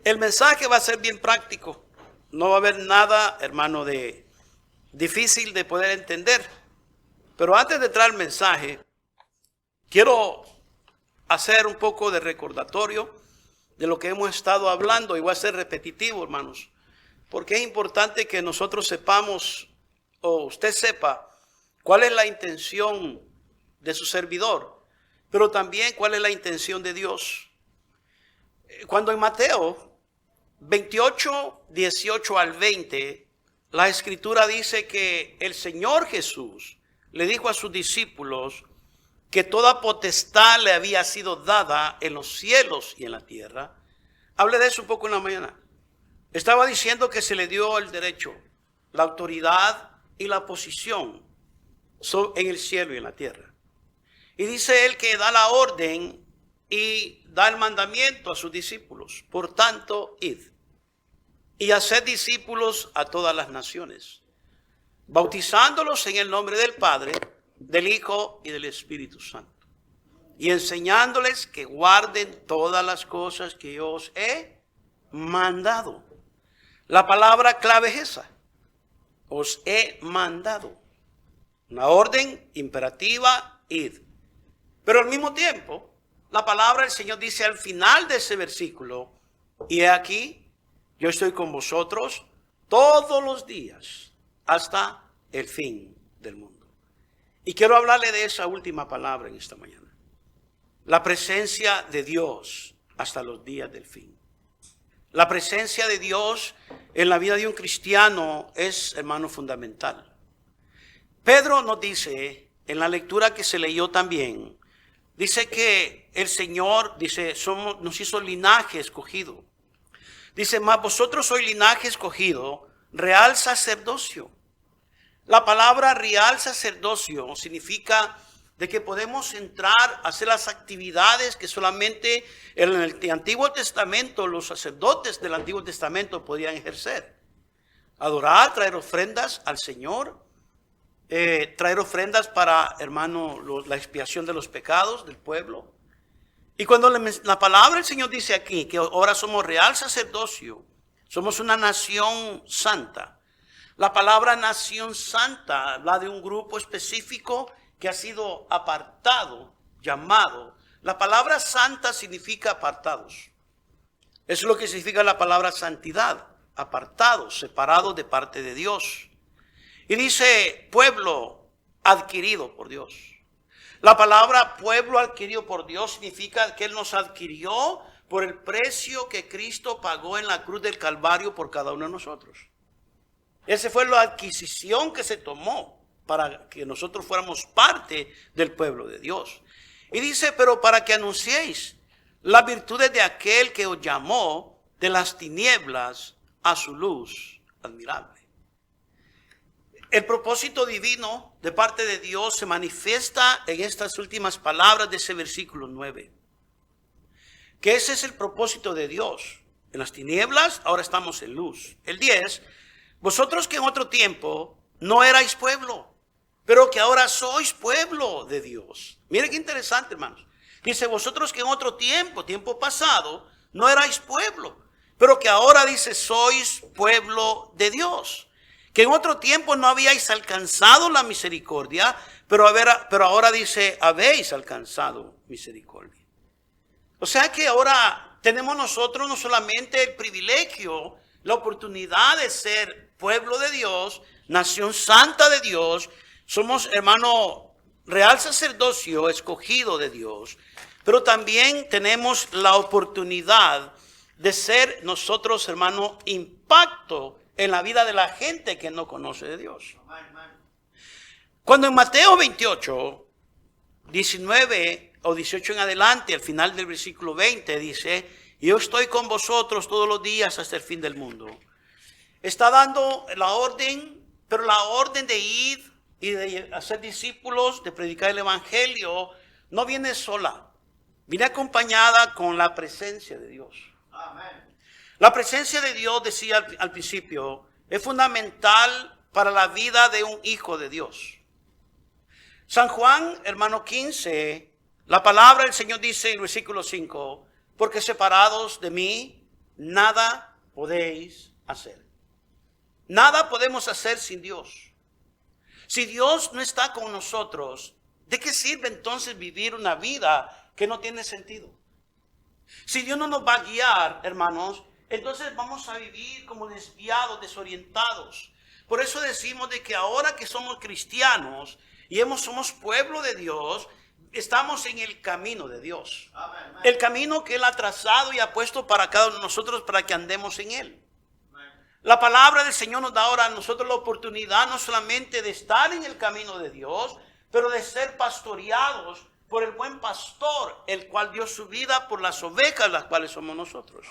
El mensaje va a ser bien práctico. No va a haber nada, hermano, de difícil de poder entender. Pero antes de entrar al mensaje, quiero hacer un poco de recordatorio de lo que hemos estado hablando. Y voy a ser repetitivo, hermanos, porque es importante que nosotros sepamos, o usted sepa, cuál es la intención de su servidor, pero también cuál es la intención de Dios. Cuando en Mateo 28, 18 al 20, la Escritura dice que el Señor Jesús le dijo a sus discípulos que toda potestad le había sido dada en los cielos y en la tierra. Hablé de eso un poco en la mañana. Estaba diciendo que se le dio el derecho, la autoridad y la posición en el cielo y en la tierra. Y dice él que da la orden y da el mandamiento a sus discípulos. Por tanto, id y haced discípulos a todas las naciones, bautizándolos en el nombre del Padre, del Hijo y del Espíritu Santo, y enseñándoles que guarden todas las cosas que yo os he mandado. La palabra clave es esa: os he mandado. Una orden imperativa, id. Pero al mismo tiempo, la palabra del Señor dice al final de ese versículo: y he aquí, yo estoy con vosotros todos los días hasta el fin del mundo. Y quiero hablarle de esa última palabra en esta mañana. La presencia de Dios hasta los días del fin. La presencia de Dios en la vida de un cristiano es, hermano, fundamental. Pedro nos dice, en la lectura que se leyó también, dice que el Señor, dice, nos hizo linaje escogido. Dice, mas vosotros sois linaje escogido, real sacerdocio. La palabra real sacerdocio significa de que podemos entrar a hacer las actividades que solamente en el Antiguo Testamento los sacerdotes del Antiguo Testamento podían ejercer. Adorar, traer ofrendas al Señor, traer ofrendas para, hermano, la expiación de los pecados del pueblo. Y cuando la palabra del Señor dice aquí que ahora somos real sacerdocio, somos una nación santa. La palabra nación santa habla de un grupo específico que ha sido apartado, llamado. La palabra santa significa apartados. Eso es lo que significa la palabra santidad, apartados, separados de parte de Dios. Y dice pueblo adquirido por Dios. La palabra pueblo adquirido por Dios significa que Él nos adquirió por el precio que Cristo pagó en la cruz del Calvario por cada uno de nosotros. Esa fue la adquisición que se tomó para que nosotros fuéramos parte del pueblo de Dios. Y dice, pero para que anunciéis las virtudes de aquel que os llamó de las tinieblas a su luz admirable. El propósito divino de parte de Dios se manifiesta en estas últimas palabras de ese versículo 9. Que ese es el propósito de Dios. En las tinieblas, ahora estamos en luz. El 10, vosotros que en otro tiempo no erais pueblo, pero que ahora sois pueblo de Dios. Mire qué interesante, hermanos. Dice, vosotros que en otro tiempo, tiempo pasado, no erais pueblo, pero que ahora dice, sois pueblo de Dios. Que en otro tiempo no habíais alcanzado la misericordia, pero ahora dice, habéis alcanzado misericordia. O sea que ahora tenemos nosotros no solamente el privilegio, la oportunidad de ser pueblo de Dios, nación santa de Dios, somos, hermano, real sacerdocio escogido de Dios, pero también tenemos la oportunidad de ser nosotros, hermano, impacto en la vida de la gente que no conoce de Dios. Cuando en Mateo 28, 19 o 18 en adelante, al final del versículo 20, dice, yo estoy con vosotros todos los días hasta el fin del mundo. Está dando la orden, pero la orden de ir y de hacer discípulos, de predicar el evangelio, no viene sola. Viene acompañada con la presencia de Dios. Amén. La presencia de Dios, decía al principio, es fundamental para la vida de un hijo de Dios. San Juan, hermano 15, la palabra del Señor dice en el versículo 5, porque separados de mí, nada podéis hacer. Nada podemos hacer sin Dios. Si Dios no está con nosotros, ¿de qué sirve entonces vivir una vida que no tiene sentido? Si Dios no nos va a guiar, hermanos, entonces vamos a vivir como desviados, desorientados. Por eso decimos de que ahora que somos cristianos y somos pueblo de Dios, estamos en el camino de Dios. Amén. El camino que Él ha trazado y ha puesto para cada uno de nosotros para que andemos en Él. La palabra del Señor nos da ahora a nosotros la oportunidad no solamente de estar en el camino de Dios, pero de ser pastoreados por el buen pastor, el cual dio su vida por las ovejas, las cuales somos nosotros.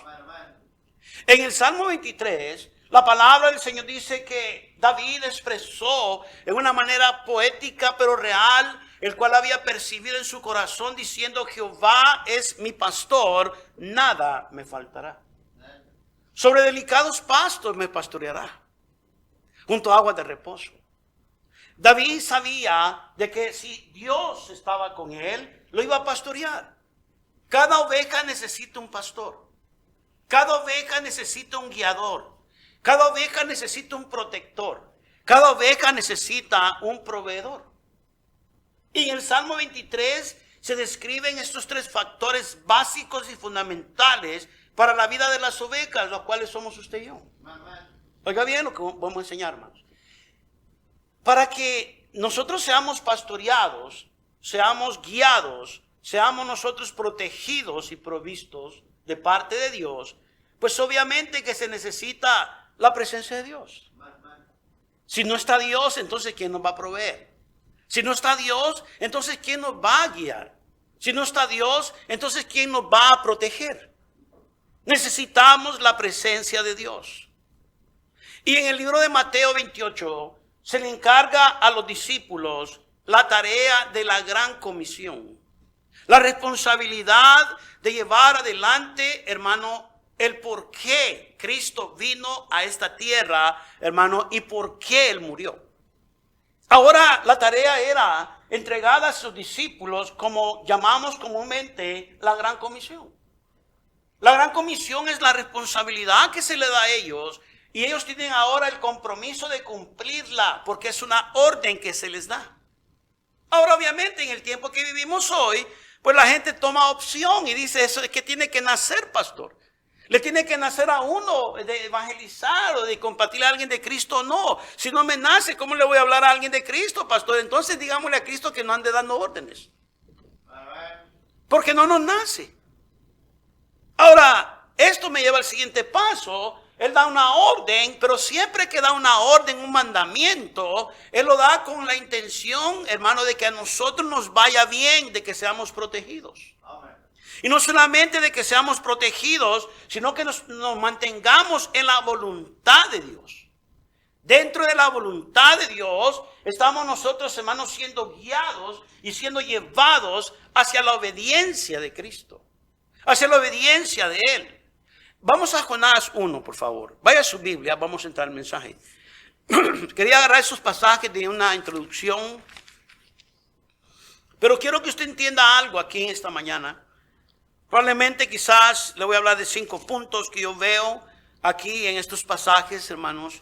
En el Salmo 23, la palabra del Señor dice que David expresó en una manera poética pero real, el cual había percibido en su corazón diciendo: Jehová es mi pastor, nada me faltará. Sobre delicados pastos me pastoreará, junto a aguas de reposo. David sabía de que si Dios estaba con él, lo iba a pastorear. Cada oveja necesita un pastor. Cada oveja necesita un guiador. Cada oveja necesita un protector. Cada oveja necesita un proveedor. Y en el Salmo 23 se describen estos tres factores básicos y fundamentales para la vida de las ovejas, los cuales somos usted y yo. Oiga bien lo que vamos a enseñar, hermanos. Para que nosotros seamos pastoreados, seamos guiados, seamos nosotros protegidos y provistos de parte de Dios, pues obviamente que se necesita la presencia de Dios. Si no está Dios, entonces ¿quién nos va a proveer? Si no está Dios, entonces ¿quién nos va a guiar? Si no está Dios, entonces ¿quién nos va a proteger? Necesitamos la presencia de Dios. Y en el libro de Mateo 28 se le encarga a los discípulos la tarea de la gran comisión. La responsabilidad de llevar adelante, hermano, el por qué Cristo vino a esta tierra, hermano, y por qué Él murió. Ahora la tarea era entregada a sus discípulos, como llamamos comúnmente la gran comisión. La gran comisión es la responsabilidad que se le da a ellos, y ellos tienen ahora el compromiso de cumplirla, porque es una orden que se les da. Ahora, obviamente, en el tiempo que vivimos hoy, pues la gente toma opción y dice: eso es que tiene que nacer, pastor. Le tiene que nacer a uno de evangelizar o de compartir a alguien de Cristo. No, si no me nace, ¿cómo le voy a hablar a alguien de Cristo, pastor? Entonces digámosle a Cristo que no ande dando órdenes, porque no nos nace. Ahora, esto me lleva al siguiente paso. Él da una orden, pero siempre que da una orden, un mandamiento, Él lo da con la intención, hermano, de que a nosotros nos vaya bien, de que seamos protegidos. Amén. Y no solamente de que seamos protegidos, sino que nos mantengamos en la voluntad de Dios. Dentro de la voluntad de Dios estamos nosotros, hermanos, siendo guiados y siendo llevados hacia la obediencia de Cristo, hacia la obediencia de Él. Vamos a Jonás 1, por favor. Vaya a su Biblia, vamos a entrar al mensaje. Quería agarrar esos pasajes de una introducción, pero quiero que usted entienda algo aquí esta mañana. Probablemente quizás le voy a hablar de 5 puntos que yo veo aquí en estos pasajes, hermanos.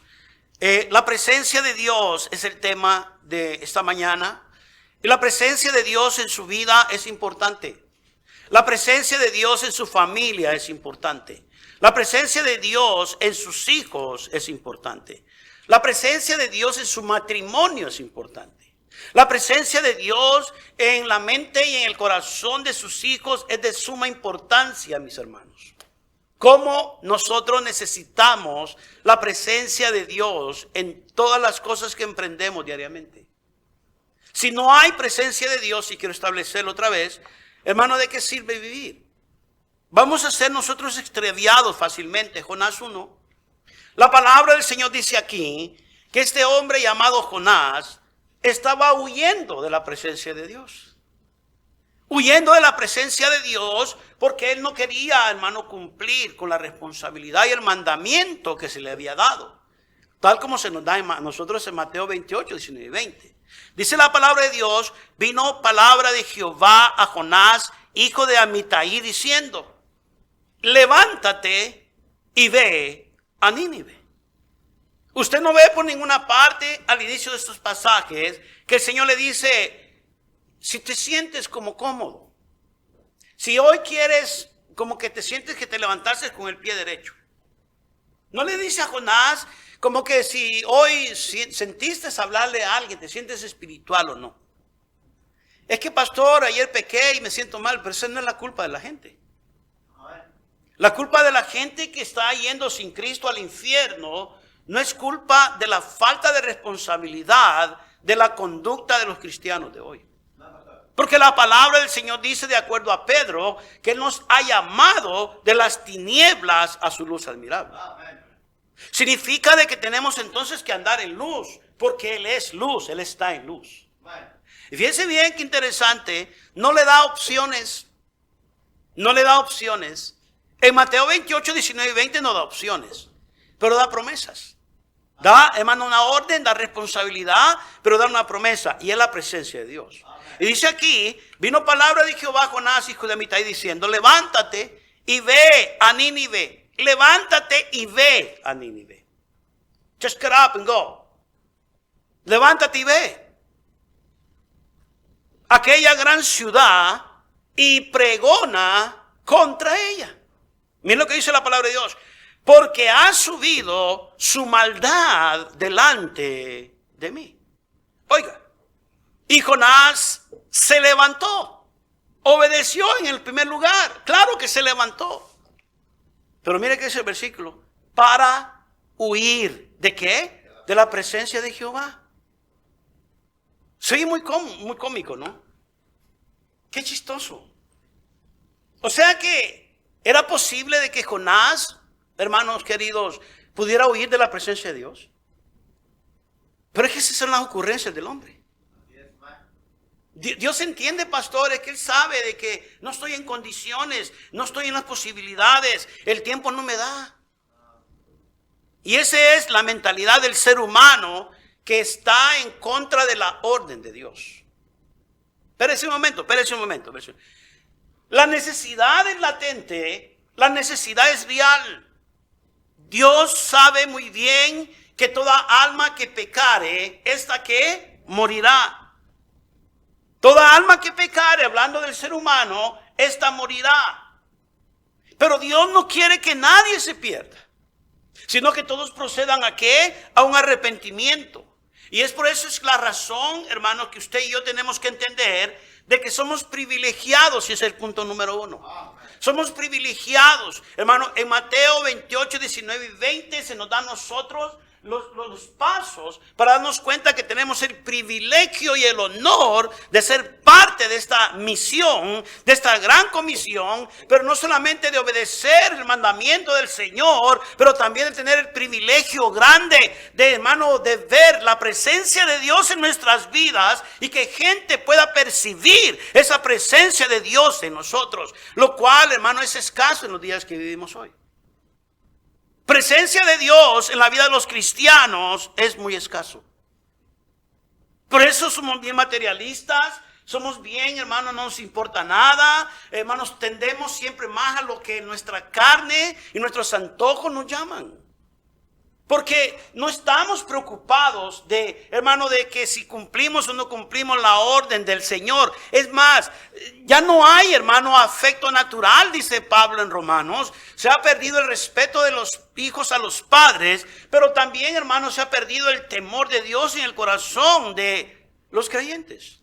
La presencia de Dios es el tema de esta mañana. Y la presencia de Dios en su vida es importante. La presencia de Dios en su familia es importante. La presencia de Dios en sus hijos es importante. La presencia de Dios en su matrimonio es importante. La presencia de Dios en la mente y en el corazón de sus hijos es de suma importancia, mis hermanos. Cómo nosotros necesitamos la presencia de Dios en todas las cosas que emprendemos diariamente. Si no hay presencia de Dios, y quiero establecerlo otra vez, hermano, ¿de qué sirve vivir? Vamos a ser nosotros extraviados fácilmente. Jonás 1. La palabra del Señor dice aquí que este hombre llamado Jonás estaba huyendo de la presencia de Dios. Huyendo de la presencia de Dios porque él no quería, hermano, cumplir con la responsabilidad y el mandamiento que se le había dado. Tal como se nos da a nosotros en Mateo 28, 19 y 20. Dice la palabra de Dios: vino palabra de Jehová a Jonás, hijo de Amitai, diciendo: levántate y ve a Nínive. Usted no ve por ninguna parte al inicio de estos pasajes que el Señor le dice, si te sientes como cómodo, si hoy quieres como que te sientes que te levantaste con el pie derecho. No le dice a Jonás como que si hoy sentiste hablarle a alguien, te sientes espiritual o no. Es que pastor, ayer pequé y me siento mal, pero esa no es la culpa de la gente. La culpa de la gente que está yendo sin Cristo al infierno no es culpa de la falta de responsabilidad de la conducta de los cristianos de hoy. Porque la palabra del Señor dice, de acuerdo a Pedro, que Él nos ha llamado de las tinieblas a su luz admirable. Significa de que tenemos entonces que andar en luz, porque Él es luz, Él está en luz. Y fíjense bien qué interesante, no le da opciones. No le da opciones. En Mateo 28, 19 y 20 no da opciones, pero da promesas. Da, hermano, una orden, da responsabilidad, pero da una promesa, y es la presencia de Dios. Y dice aquí, vino palabra de Jehová a Jonás, hijo de Amitai, diciendo, levántate y ve a Nínive. Levántate y ve a Nínive. Just get up and go. Levántate y ve. Aquella gran ciudad y pregona contra ella. Miren lo que dice la palabra de Dios. Porque ha subido su maldad delante de mí. Oiga, y Jonás se levantó. Obedeció en el primer lugar. Claro que se levantó. Pero mire que dice el versículo. Para huir. ¿De qué? De la presencia de Jehová. Soy muy cómico, ¿no? Qué chistoso. O sea que era posible de que Jonás, hermanos queridos, pudiera huir de la presencia de Dios. Pero es que esas son las ocurrencias del hombre. Dios entiende, pastores, que Él sabe de que no estoy en condiciones, no estoy en las posibilidades, el tiempo no me da. Y esa es la mentalidad del ser humano que está en contra de la orden de Dios. Espérese un momento. La necesidad es latente, la necesidad es real. Dios sabe muy bien que toda alma que pecare, esta que morirá. Toda alma que pecare, hablando del ser humano, esta morirá. Pero Dios no quiere que nadie se pierda, sino que todos procedan ¿a qué? A un arrepentimiento. Y es por eso es la razón, hermanos, que usted y yo tenemos que entender de que somos privilegiados, y ese es el punto número 1. Somos privilegiados, hermano. En Mateo 28, 19 y 20 se nos da a nosotros los pasos para darnos cuenta que tenemos el privilegio y el honor de ser parte de esta misión, de esta gran comisión, pero no solamente de obedecer el mandamiento del Señor, pero también de tener el privilegio grande de, hermano, de ver la presencia de Dios en nuestras vidas y que gente pueda percibir esa presencia de Dios en nosotros, lo cual, hermano, es escaso en los días que vivimos hoy. Presencia de Dios en la vida de los cristianos es muy escaso. Por eso somos bien materialistas, somos bien, hermanos, no nos importa nada. Hermanos, tendemos siempre más a lo que nuestra carne y nuestros antojos nos llaman. Porque no estamos preocupados de, hermano, de que si cumplimos o no cumplimos la orden del Señor. Es más, ya no hay, hermano, afecto natural, dice Pablo en Romanos. Se ha perdido el respeto de los hijos a los padres, pero también, hermano, se ha perdido el temor de Dios en el corazón de los creyentes.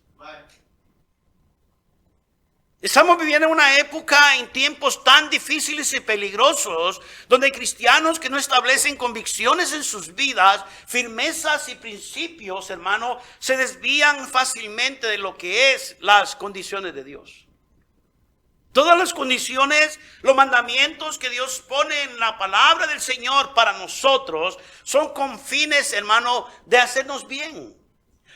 Estamos viviendo en una época, en tiempos tan difíciles y peligrosos, donde hay cristianos que no establecen convicciones en sus vidas, firmezas y principios, hermano, se desvían fácilmente de lo que es las condiciones de Dios. Todas las condiciones, los mandamientos que Dios pone en la palabra del Señor para nosotros, son con fines, hermano, de hacernos bien.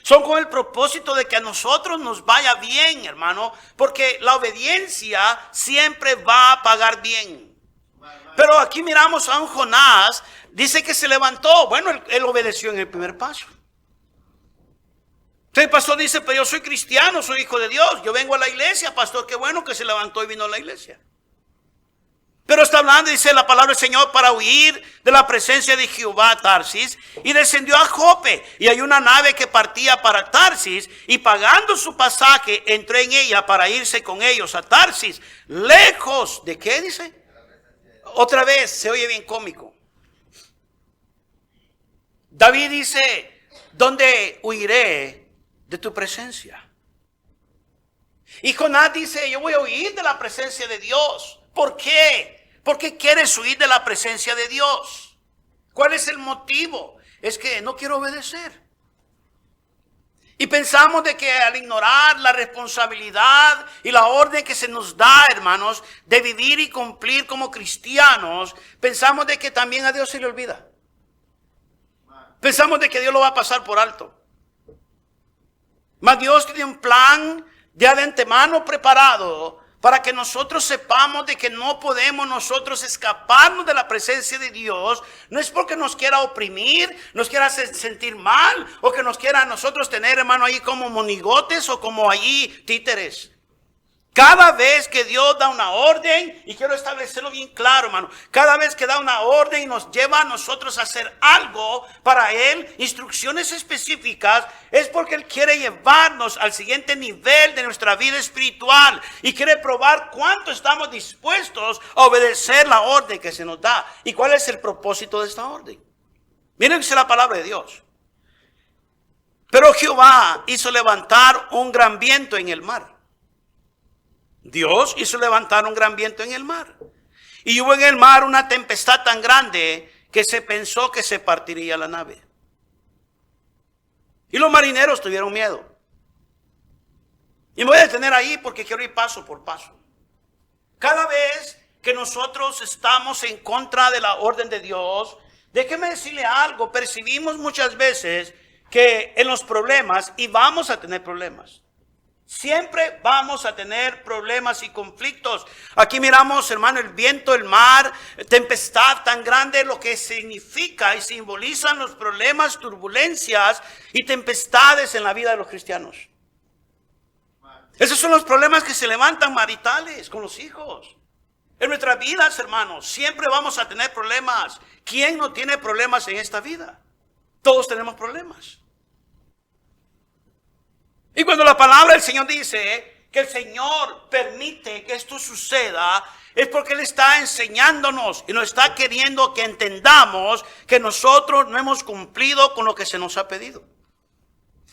Son con el propósito de que a nosotros nos vaya bien, hermano, porque la obediencia siempre va a pagar bien. Pero aquí miramos a un Jonás, dice que se levantó. Bueno, él obedeció en el primer paso. Entonces el pastor dice, pero yo soy cristiano, soy hijo de Dios, yo vengo a la iglesia, pastor, qué bueno que se levantó y vino a la iglesia. Pero está hablando, dice la palabra del Señor, para huir de la presencia de Jehová a Tarsis. Y descendió a Jope. Y hay una nave que partía para Tarsis. Y pagando su pasaje, entró en ella para irse con ellos a Tarsis. Lejos de ¿qué dice? Otra vez, se oye bien cómico. David dice, ¿dónde huiré de tu presencia? Y Jonás dice, yo voy a huir de la presencia de Dios. ¿Por qué? ¿Por qué quieres huir de la presencia de Dios? ¿Cuál es el motivo? Es que no quiero obedecer. Y pensamos de que al ignorar la responsabilidad y la orden que se nos da, hermanos, de vivir y cumplir como cristianos, pensamos de que también a Dios se le olvida. Pensamos de que Dios lo va a pasar por alto. Mas Dios tiene un plan ya de antemano preparado para que nosotros sepamos de que no podemos nosotros escaparnos de la presencia de Dios. No es porque nos quiera oprimir, nos quiera hacer sentir mal, o que nos quiera a nosotros tener, hermano, ahí como monigotes o como allí títeres. Cada vez que Dios da una orden, y quiero establecerlo bien claro, hermano, cada vez que da una orden y nos lleva a nosotros a hacer algo para Él, instrucciones específicas, es porque Él quiere llevarnos al siguiente nivel de nuestra vida espiritual y quiere probar cuánto estamos dispuestos a obedecer la orden que se nos da. ¿Y cuál es el propósito de esta orden? Miren, dice la palabra de Dios. Pero Jehová hizo levantar un gran viento en el mar. Dios hizo levantar un gran viento en el mar. Y hubo en el mar una tempestad tan grande que se pensó que se partiría la nave. Y los marineros tuvieron miedo. Y me voy a detener ahí porque quiero ir paso por paso. Cada vez que nosotros estamos en contra de la orden de Dios, déjeme decirle algo, percibimos muchas veces que en los problemas, y vamos a tener problemas. Siempre vamos a tener problemas y conflictos. Aquí miramos, hermano, el viento, el mar, tempestad tan grande, lo que significa y simbolizan los problemas, turbulencias y tempestades en la vida de los cristianos. Esos son los problemas que se levantan maritales con los hijos. En nuestras vidas, hermanos, siempre vamos a tener problemas. ¿Quién no tiene problemas en esta vida? Todos tenemos problemas. Y cuando la palabra del Señor dice que el Señor permite que esto suceda, es porque Él está enseñándonos y nos está queriendo que entendamos que nosotros no hemos cumplido con lo que se nos ha pedido.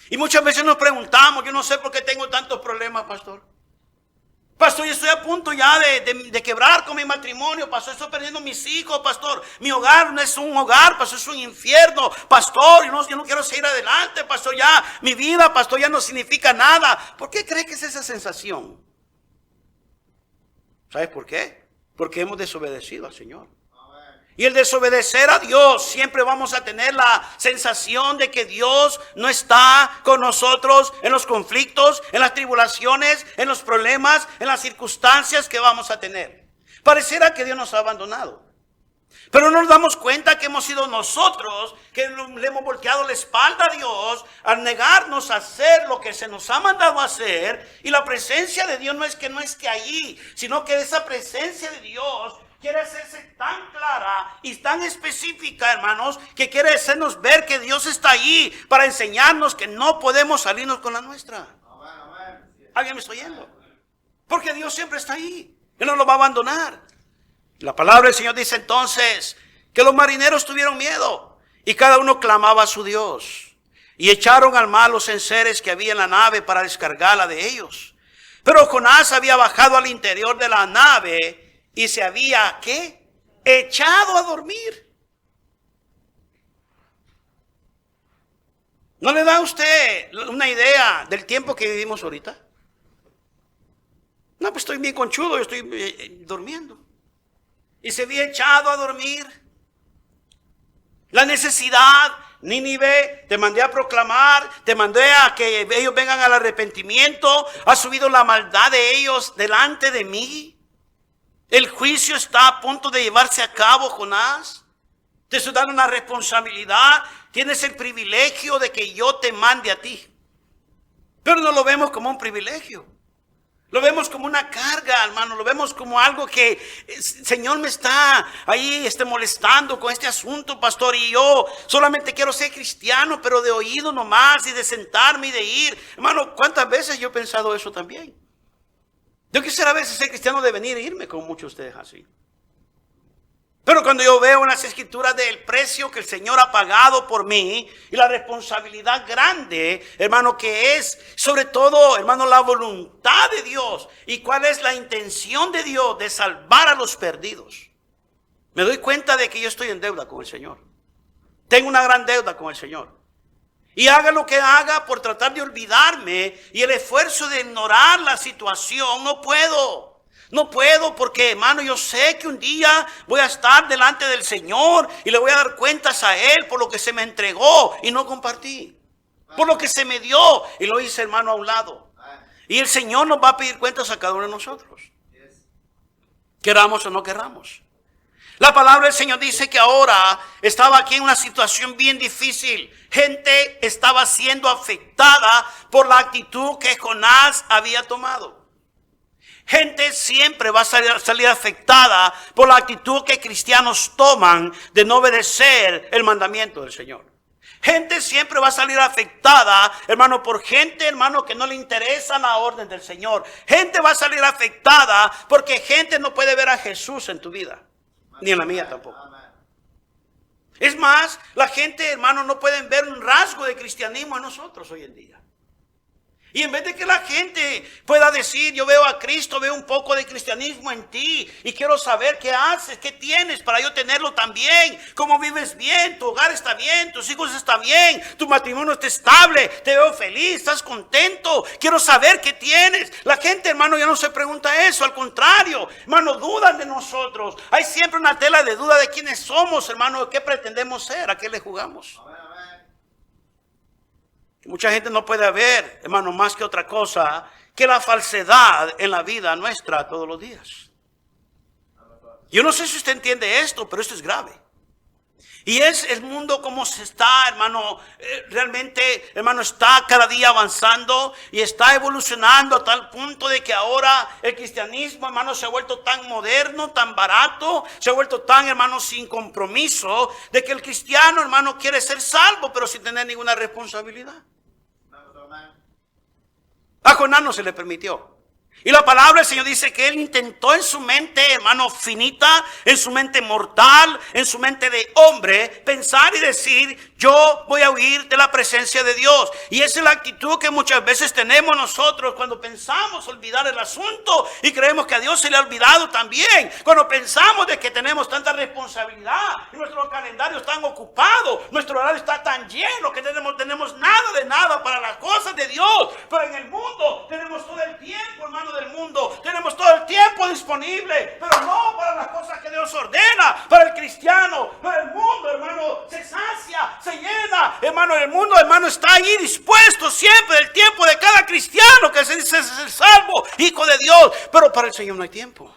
Y muchas veces nos preguntamos, yo no sé por qué tengo tantos problemas, pastor. Pastor, yo estoy a punto ya de quebrar con mi matrimonio. Pastor, estoy perdiendo mis hijos, pastor. Mi hogar no es un hogar, pastor, es un infierno. Pastor, yo no quiero seguir adelante, pastor. Ya mi vida, pastor, ya no significa nada. ¿Por qué cree que es esa sensación? ¿Sabes por qué? Porque hemos desobedecido al Señor. Y el desobedecer a Dios, siempre vamos a tener la sensación de que Dios no está con nosotros en los conflictos, en las tribulaciones, en los problemas, en las circunstancias que vamos a tener. Pareciera que Dios nos ha abandonado. Pero no nos damos cuenta que hemos sido nosotros que le hemos volteado la espalda a Dios al negarnos a hacer lo que se nos ha mandado a hacer. Y la presencia de Dios no es que no esté allí, sino que esa presencia de Dios quiere hacerse tan clara y tan específica, hermanos, que quiere hacernos ver que Dios está allí para enseñarnos que no podemos salirnos con la nuestra. ¿Alguien me está oyendo? Porque Dios siempre está ahí. Él no lo va a abandonar. La palabra del Señor dice entonces que los marineros tuvieron miedo y cada uno clamaba a su Dios. Y echaron al mar los enseres que había en la nave para descargarla de ellos. Pero Jonás había bajado al interior de la nave y se había, ¿qué? Echado a dormir. ¿No le da a usted una idea del tiempo que vivimos ahorita? No, pues estoy bien conchudo, yo estoy durmiendo. Y se había echado a dormir. La necesidad, Nínive, te mandé a proclamar, te mandé a que ellos vengan al arrepentimiento. Ha subido la maldad de ellos delante de mí. El juicio está a punto de llevarse a cabo, Jonás. Te estoy dando una responsabilidad. Tienes el privilegio de que yo te mande a ti. Pero no lo vemos como un privilegio. Lo vemos como una carga, hermano. Lo vemos como algo que Señor me está ahí molestando con este asunto, pastor. Y yo solamente quiero ser cristiano, pero de oído nomás y de sentarme y de ir. Hermano, ¿cuántas veces yo he pensado eso también? Yo quisiera a veces ser cristiano de venir e irme, como muchos de ustedes así. Pero cuando yo veo en las escrituras del precio que el Señor ha pagado por mí y la responsabilidad grande, hermano, que es sobre todo, hermano, la voluntad de Dios y cuál es la intención de Dios de salvar a los perdidos, me doy cuenta de que yo estoy en deuda con el Señor. Tengo una gran deuda con el Señor. Y haga lo que haga por tratar de olvidarme y el esfuerzo de ignorar la situación, no puedo. No puedo porque, hermano, yo sé que un día voy a estar delante del Señor y le voy a dar cuentas a Él por lo que se me entregó y no compartí. Por lo que se me dio y lo hice, hermano, a un lado. Y el Señor nos va a pedir cuentas a cada uno de nosotros. Queramos o no queramos. La palabra del Señor dice que ahora estaba aquí en una situación bien difícil. Gente estaba siendo afectada por la actitud que Jonás había tomado. Gente siempre va a salir afectada por la actitud que cristianos toman de no obedecer el mandamiento del Señor. Gente siempre va a salir afectada, hermano, por gente, hermano, que no le interesa la orden del Señor. Gente va a salir afectada porque gente no puede ver a Jesús en tu vida, ni en la mía tampoco. Es más, la gente, hermano, no pueden ver un rasgo de cristianismo en nosotros hoy en día. Y en vez de que la gente pueda decir, yo veo a Cristo, veo un poco de cristianismo en ti y quiero saber qué haces, qué tienes para yo tenerlo también, cómo vives bien, tu hogar está bien, tus hijos están bien, tu matrimonio está estable, te veo feliz, estás contento, quiero saber qué tienes. La gente, hermano, ya no se pregunta eso, al contrario, hermano, dudan de nosotros. Hay siempre una tela de duda de quiénes somos, hermano, de qué pretendemos ser, a qué le jugamos. Mucha gente no puede ver, hermano, más que otra cosa que la falsedad en la vida nuestra todos los días. Yo no sé si usted entiende esto, pero esto es grave. Y es el mundo como se está, hermano, realmente, hermano, está cada día avanzando y está evolucionando a tal punto de que ahora el cristianismo, hermano, se ha vuelto tan moderno, tan barato, se ha vuelto tan, hermano, sin compromiso, de que el cristiano, hermano, quiere ser salvo, pero sin tener ninguna responsabilidad. A Jonás no se le permitió. Y la palabra del Señor dice que él intentó en su mente, hermano, finita, en su mente mortal, en su mente de hombre, pensar y decir, yo voy a huir de la presencia de Dios. Y esa es la actitud que muchas veces tenemos nosotros cuando pensamos olvidar el asunto y creemos que a Dios se le ha olvidado también. Cuando pensamos de que tenemos tanta responsabilidad y nuestros calendarios están ocupados, nuestro horario está tan lleno que tenemos nada de nada para las cosas de Dios. Pero en el mundo tenemos todo el tiempo, hermano, del mundo. Tenemos todo el tiempo disponible, pero no para las cosas que Dios ordena. Para el cristiano, para el mundo, hermano, se sacia, se llena. Hermano, el mundo, hermano, está ahí dispuesto siempre el tiempo de cada cristiano que se dice es el salvo, hijo de Dios. Pero para el Señor no hay tiempo.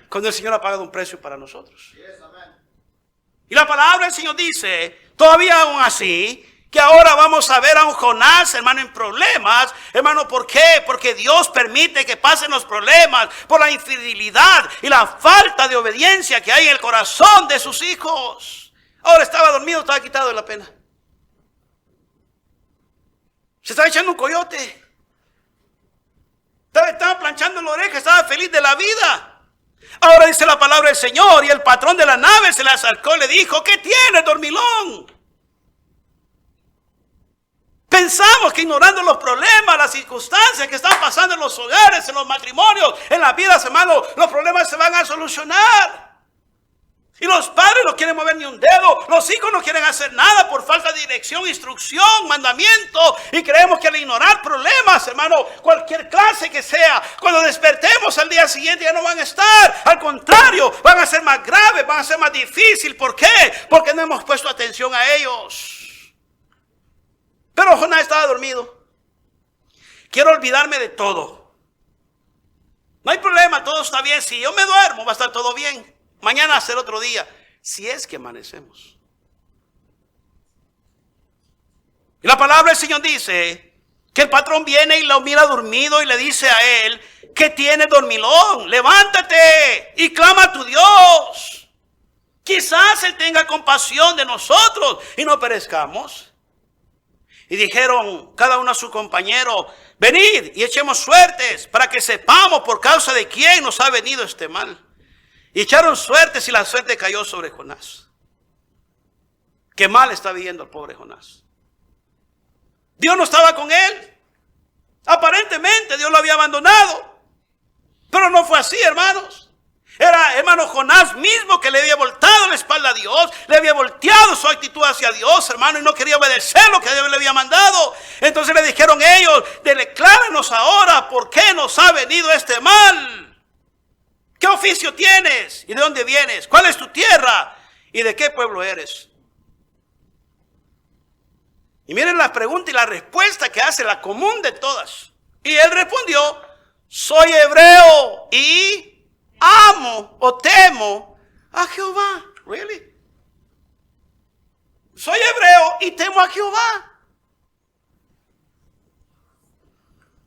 Cuando el Señor ha pagado un precio para nosotros. Y la palabra del Señor dice, todavía aún así, que ahora vamos a ver a un Jonás, hermano, en problemas. Hermano, ¿por qué? Porque Dios permite que pasen los problemas por la infidelidad y la falta de obediencia que hay en el corazón de sus hijos. Ahora estaba dormido, estaba quitado de la pena. Se estaba echando un coyote. Estaba planchando la oreja, estaba feliz de la vida. Ahora dice la palabra del Señor y el patrón de la nave se le acercó y le dijo, ¿qué tienes, dormilón? Pensamos que ignorando los problemas, las circunstancias que están pasando en los hogares, en los matrimonios, en las vidas, hermano, los problemas se van a solucionar. Y los padres no quieren mover ni un dedo, los hijos no quieren hacer nada por falta de dirección, instrucción, mandamiento. Y creemos que al ignorar problemas, hermano, cualquier clase que sea, cuando despertemos al día siguiente ya no van a estar. Al contrario, van a ser más graves, van a ser más difíciles. ¿Por qué? Porque no hemos puesto atención a ellos. Pero Jonás estaba dormido. Quiero olvidarme de todo. No hay problema, todo está bien. Si yo me duermo, va a estar todo bien. Mañana va a ser otro día. Si es que amanecemos. Y la palabra del Señor dice Que el patrón viene y lo mira dormido y le dice a él, ¿qué tienes, dormilón? Levántate y clama a tu Dios. Quizás Él tenga compasión de nosotros y no perezcamos. Y dijeron cada uno a su compañero, venid y echemos suertes para que sepamos por causa de quién nos ha venido este mal. Y echaron suertes y la suerte cayó sobre Jonás. Qué mal está viviendo el pobre Jonás. Dios no estaba con él. Aparentemente Dios lo había abandonado. Pero no fue así, hermanos. Era, hermano, Jonás mismo que le había voltado la espalda a Dios, le había volteado su actitud hacia Dios, hermano, y no quería obedecer lo que Dios le había mandado. Entonces le dijeron ellos, decláranos ahora por qué nos ha venido este mal. ¿Qué oficio tienes? ¿Y de dónde vienes? ¿Cuál es tu tierra? ¿Y de qué pueblo eres? Y miren la pregunta y la respuesta que hace, la común de todas. Y él respondió, soy hebreo y amo o temo a Jehová. Really? Soy hebreo y temo a Jehová.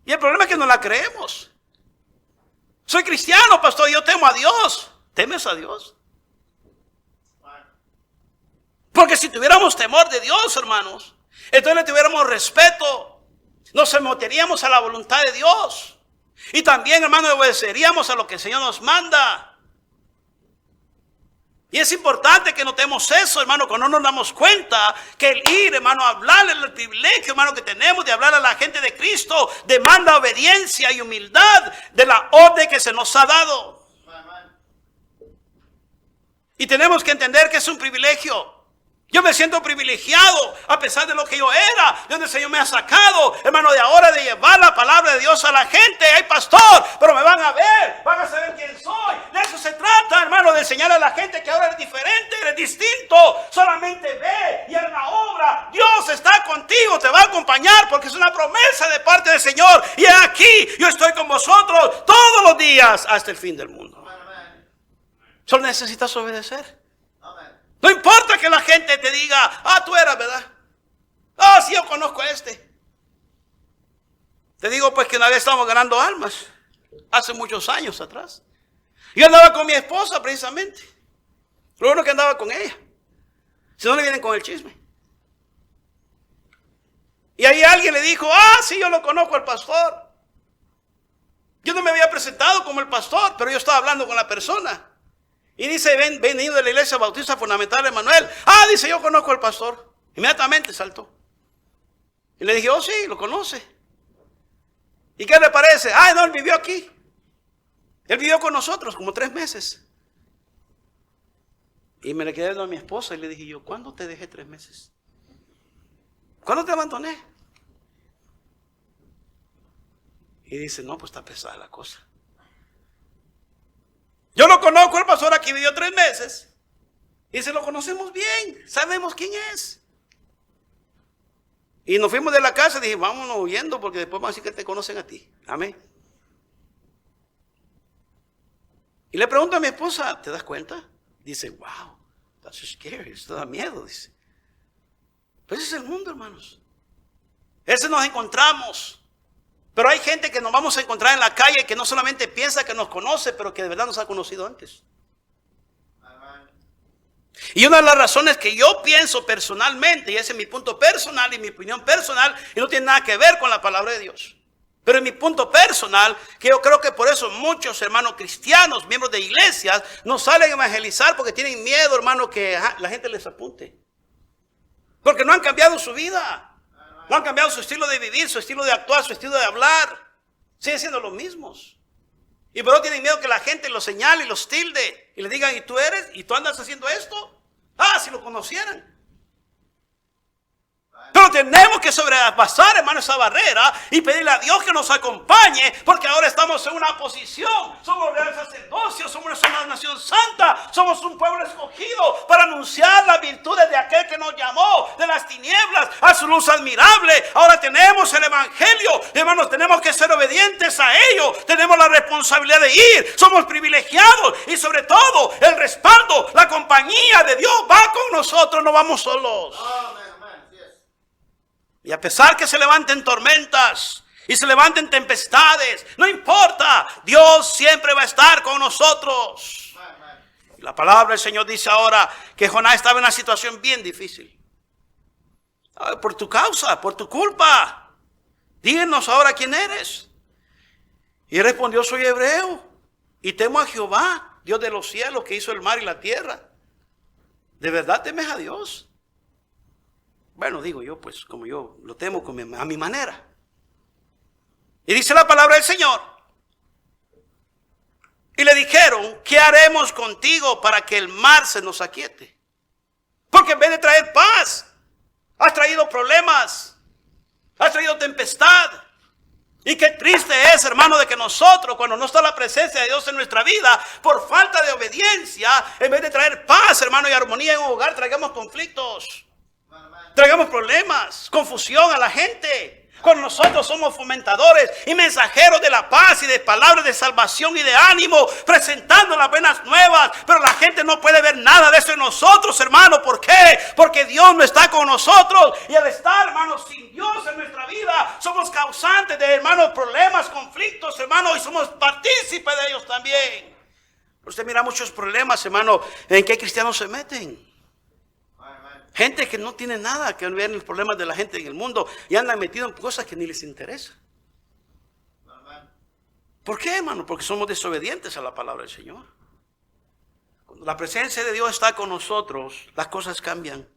Y el problema es que no la creemos. Soy cristiano, pastor, yo temo a Dios. ¿Temes a Dios? Porque si tuviéramos temor de Dios, hermanos, entonces le tuviéramos respeto, nos someteríamos a la voluntad de Dios. Y también, hermano, obedeceríamos a lo que el Señor nos manda. Y es importante que notemos eso, hermano, cuando no nos damos cuenta que el ir, hermano, a hablarle, el privilegio, hermano, que tenemos de hablar a la gente de Cristo, demanda obediencia y humildad de la orden que se nos ha dado. Y tenemos que entender que es un privilegio. Yo me siento privilegiado a pesar de lo que yo era, de donde el Señor me ha sacado, hermano, de ahora de llevar la palabra de Dios a la gente. Hay pastor, pero me van a ver, van a saber quién soy. De eso se trata, hermano, de enseñar a la gente que ahora eres diferente, eres distinto. Solamente ve y haz la obra. Dios está contigo, te va a acompañar porque es una promesa de parte del Señor. Y aquí yo estoy con vosotros todos los días hasta el fin del mundo. Solo necesitas obedecer. No importa que la gente te diga, tú eras, ¿verdad? Sí, yo conozco a este. Te digo pues que una vez estábamos ganando almas, hace muchos años atrás. Yo andaba con mi esposa precisamente. Lo bueno que andaba con ella. Si no le vienen con el chisme. Y ahí alguien le dijo, sí, yo lo conozco al pastor. Yo no me había presentado como el pastor, pero yo estaba hablando con la persona. Y dice, venido de la iglesia bautista fundamental de Manuel. Dice, yo conozco al pastor. Inmediatamente saltó. Y le dije, sí, lo conoce. ¿Y qué le parece? No, él vivió aquí. Él vivió con nosotros como 3 meses. Y me le quedé viendo a mi esposa y le dije yo, ¿cuándo te dejé 3 meses? ¿Cuándo te abandoné? Y dice, no, pues está pesada la cosa. Yo lo conozco, el pastor aquí vivió 3 meses. Y se lo conocemos bien, sabemos quién es. Y nos fuimos de la casa y dije, vámonos huyendo porque después van a decir que te conocen a ti. Amén. Y le pregunto a mi esposa, ¿te das cuenta? Dice, wow, that's scary, esto da miedo, dice. Pues ese es el mundo, hermanos. Ese nos encontramos. Pero hay gente que nos vamos a encontrar en la calle que no solamente piensa que nos conoce, pero que de verdad nos ha conocido antes. Y una de las razones que yo pienso personalmente, y ese es mi punto personal y mi opinión personal, y no tiene nada que ver con la palabra de Dios. Pero en mi punto personal, que yo creo que por eso muchos hermanos cristianos, miembros de iglesias, no salen a evangelizar porque tienen miedo, hermano, que la gente les apunte. Porque no han cambiado su vida. No han cambiado su estilo de vivir, su estilo de actuar, su estilo de hablar. Siguen siendo los mismos. Y pero tienen miedo que la gente los señale y los tilde. Y les digan, ¿y tú eres? ¿Y tú andas haciendo esto? Si lo conocieran. Pero tenemos que sobrepasar, hermano, esa barrera y pedirle a Dios que nos acompañe, porque ahora estamos en una posición. Somos real sacerdocio, somos una nación santa, somos un pueblo escogido para anunciar las virtudes de aquel que nos llamó de las tinieblas a su luz admirable. Ahora tenemos el evangelio, hermanos, tenemos que ser obedientes a ello. Tenemos la responsabilidad de ir, somos privilegiados y sobre todo el respaldo, la compañía de Dios va con nosotros, no vamos solos. Amén. Y a pesar que se levanten tormentas y se levanten tempestades, no importa, Dios siempre va a estar con nosotros. Y la palabra del Señor dice ahora que Jonás estaba en una situación bien difícil. Por tu causa, por tu culpa. Díganos ahora quién eres. Y respondió: soy hebreo y temo a Jehová, Dios de los cielos, que hizo el mar y la tierra. ¿De verdad temes a Dios? Bueno, digo yo, pues como yo lo temo a mi manera. Y dice la palabra del Señor. Y le dijeron: ¿qué haremos contigo para que el mar se nos aquiete? Porque en vez de traer paz, has traído problemas, has traído tempestad. Y qué triste es, hermano, de que nosotros, cuando no está la presencia de Dios en nuestra vida, por falta de obediencia, en vez de traer paz, hermano, y armonía en un hogar, traigamos conflictos, traigamos problemas, confusión a la gente. Cuando nosotros somos fomentadores y mensajeros de la paz y de palabras de salvación y de ánimo, presentando las buenas nuevas, pero la gente no puede ver nada de eso en nosotros, hermano. ¿Por qué? Porque Dios no está con nosotros, y al estar, hermano, sin Dios en nuestra vida, somos causantes de, hermanos, problemas, conflictos, hermano, y somos partícipes de ellos también. Usted mira muchos problemas, hermano, en que cristianos se meten. Gente que no tiene nada que ver en los problemas de la gente en el mundo y andan metidos en cosas que ni les interesa. ¿Por qué, hermano? Porque somos desobedientes a la palabra del Señor. Cuando la presencia de Dios está con nosotros, las cosas cambian.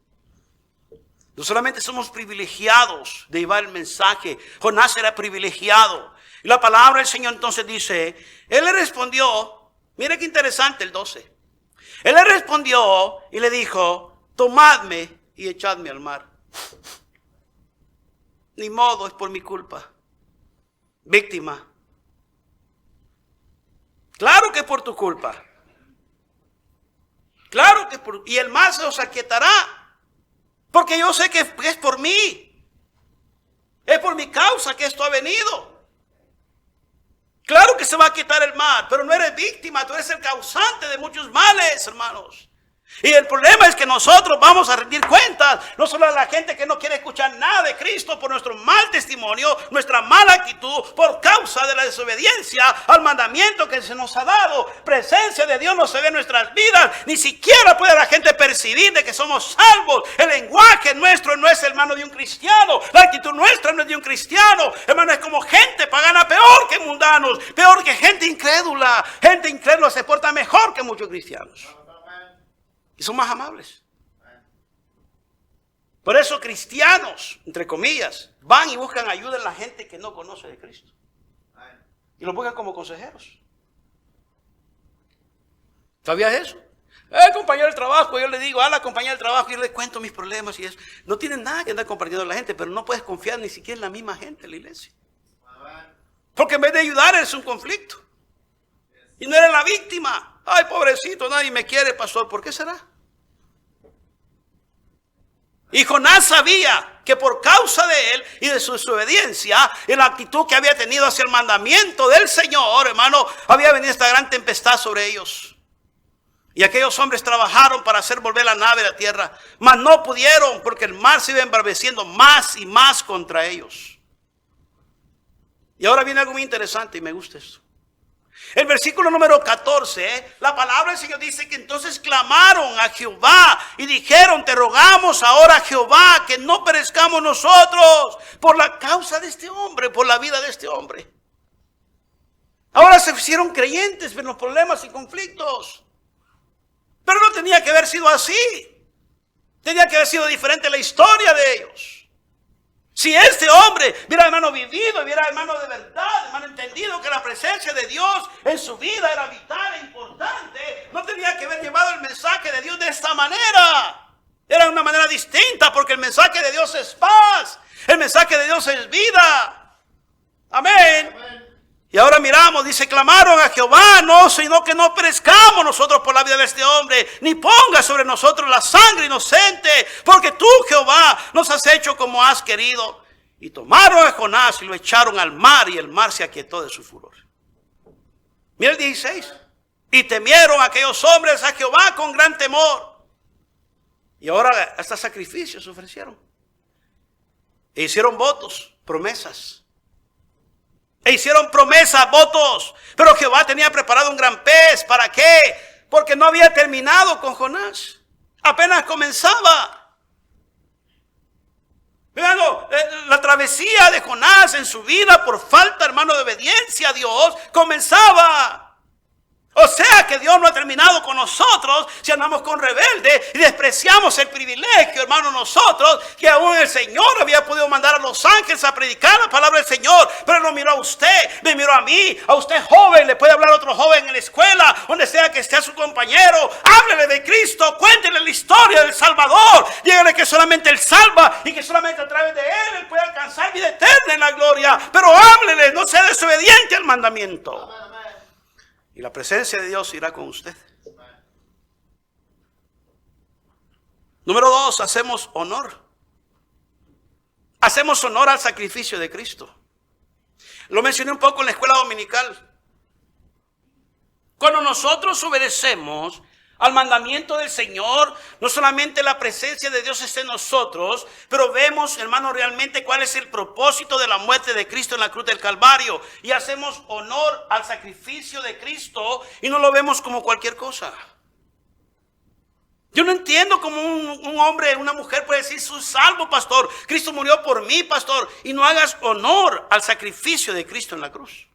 No solamente somos privilegiados de llevar el mensaje. Jonás era privilegiado. Y la palabra del Señor entonces dice, él le respondió, mire qué interesante el 12. Él le respondió y le dijo: tomadme y echadme al mar. Ni modo, es por mi culpa. Víctima. Claro que es por tu culpa. Claro que y el mar se os aquietará. Porque yo sé que es por mí. Es por mi causa que esto ha venido. Claro que se va a quitar el mar, pero no eres víctima, tú eres el causante de muchos males, hermanos. Y el problema es que nosotros vamos a rendir cuentas, no solo a la gente que no quiere escuchar nada de Cristo por nuestro mal testimonio, nuestra mala actitud, por causa de la desobediencia al mandamiento que se nos ha dado. Presencia de Dios no se ve en nuestras vidas, ni siquiera puede la gente percibir de que somos salvos. El lenguaje nuestro no es, hermano, de un cristiano, la actitud nuestra no es de un cristiano, hermano, es como gente pagana, peor que mundanos, peor que gente incrédula. Gente incrédula se porta mejor que muchos cristianos. Y son más amables. Por eso cristianos, entre comillas, van y buscan ayuda en la gente que no conoce de Cristo. Y los buscan como consejeros. ¿Sabías eso? Compañero del trabajo, yo le digo a la compañera del trabajo, yo le cuento mis problemas y eso. No tienen nada que andar compartiendo a la gente, pero no puedes confiar ni siquiera en la misma gente en la iglesia. Porque en vez de ayudar es un conflicto. Y no eres la víctima. Ay, pobrecito, nadie me quiere, pastor. ¿Por qué será? Y Jonás sabía que por causa de él y de su desobediencia y la actitud que había tenido hacia el mandamiento del Señor, hermano, había venido esta gran tempestad sobre ellos. Y aquellos hombres trabajaron para hacer volver la nave a la tierra, mas no pudieron porque el mar se iba embraveciendo más y más contra ellos. Y ahora viene algo muy interesante y me gusta esto. El versículo número 14, la palabra del Señor dice que entonces clamaron a Jehová y dijeron: te rogamos ahora, Jehová, que no perezcamos nosotros por la causa de este hombre, por la vida de este hombre. Ahora se hicieron creyentes en los problemas y conflictos. Pero no tenía que haber sido así. Tenía que haber sido diferente la historia de ellos. Si este hombre hubiera, hermano, vivido, hubiera, hermano, de verdad, hermano, entendido que la presencia de Dios en su vida era vital e importante, no tenía que haber llevado el mensaje de Dios de esta manera. Era una manera distinta, porque el mensaje de Dios es paz, el mensaje de Dios es vida. Amén. Amén. Y ahora miramos, dice, clamaron a Jehová, no, sino que no perezcamos nosotros por la vida de este hombre, ni ponga sobre nosotros la sangre inocente, porque tú, Jehová, nos has hecho como has querido. Y tomaron a Jonás y lo echaron al mar, y el mar se aquietó de su furor. Mira el 16. Y temieron aquellos hombres a Jehová con gran temor. Y ahora hasta sacrificios ofrecieron. E hicieron votos, promesas. E hicieron promesas, votos. Pero Jehová tenía preparado un gran pez. ¿Para qué? Porque no había terminado con Jonás. Apenas comenzaba. Hermano, la travesía de Jonás en su vida por falta, hermano, de obediencia a Dios, comenzaba. O sea que Dios no ha terminado con nosotros si andamos con rebelde y despreciamos el privilegio, hermano, nosotros, que aún el Señor había podido mandar a los ángeles a predicar la palabra del Señor, pero no miró a usted, me miró a mí, a usted joven, le puede hablar a otro joven en la escuela, donde sea que esté su compañero, háblele de Cristo, cuéntele la historia del Salvador, dígale que solamente Él salva y que solamente a través de Él puede alcanzar vida eterna en la gloria, pero háblele, no sea desobediente al mandamiento. Y la presencia de Dios irá con usted. Número 2, hacemos honor. Hacemos honor al sacrificio de Cristo. Lo mencioné un poco en la escuela dominical. Cuando nosotros obedecemos al mandamiento del Señor, no solamente la presencia de Dios está en nosotros, pero vemos, hermano, realmente cuál es el propósito de la muerte de Cristo en la cruz del Calvario. Y hacemos honor al sacrificio de Cristo y no lo vemos como cualquier cosa. Yo no entiendo cómo un hombre, una mujer puede decir, soy salvo, pastor. Cristo murió por mí, pastor. Y no hagas honor al sacrificio de Cristo en la cruz.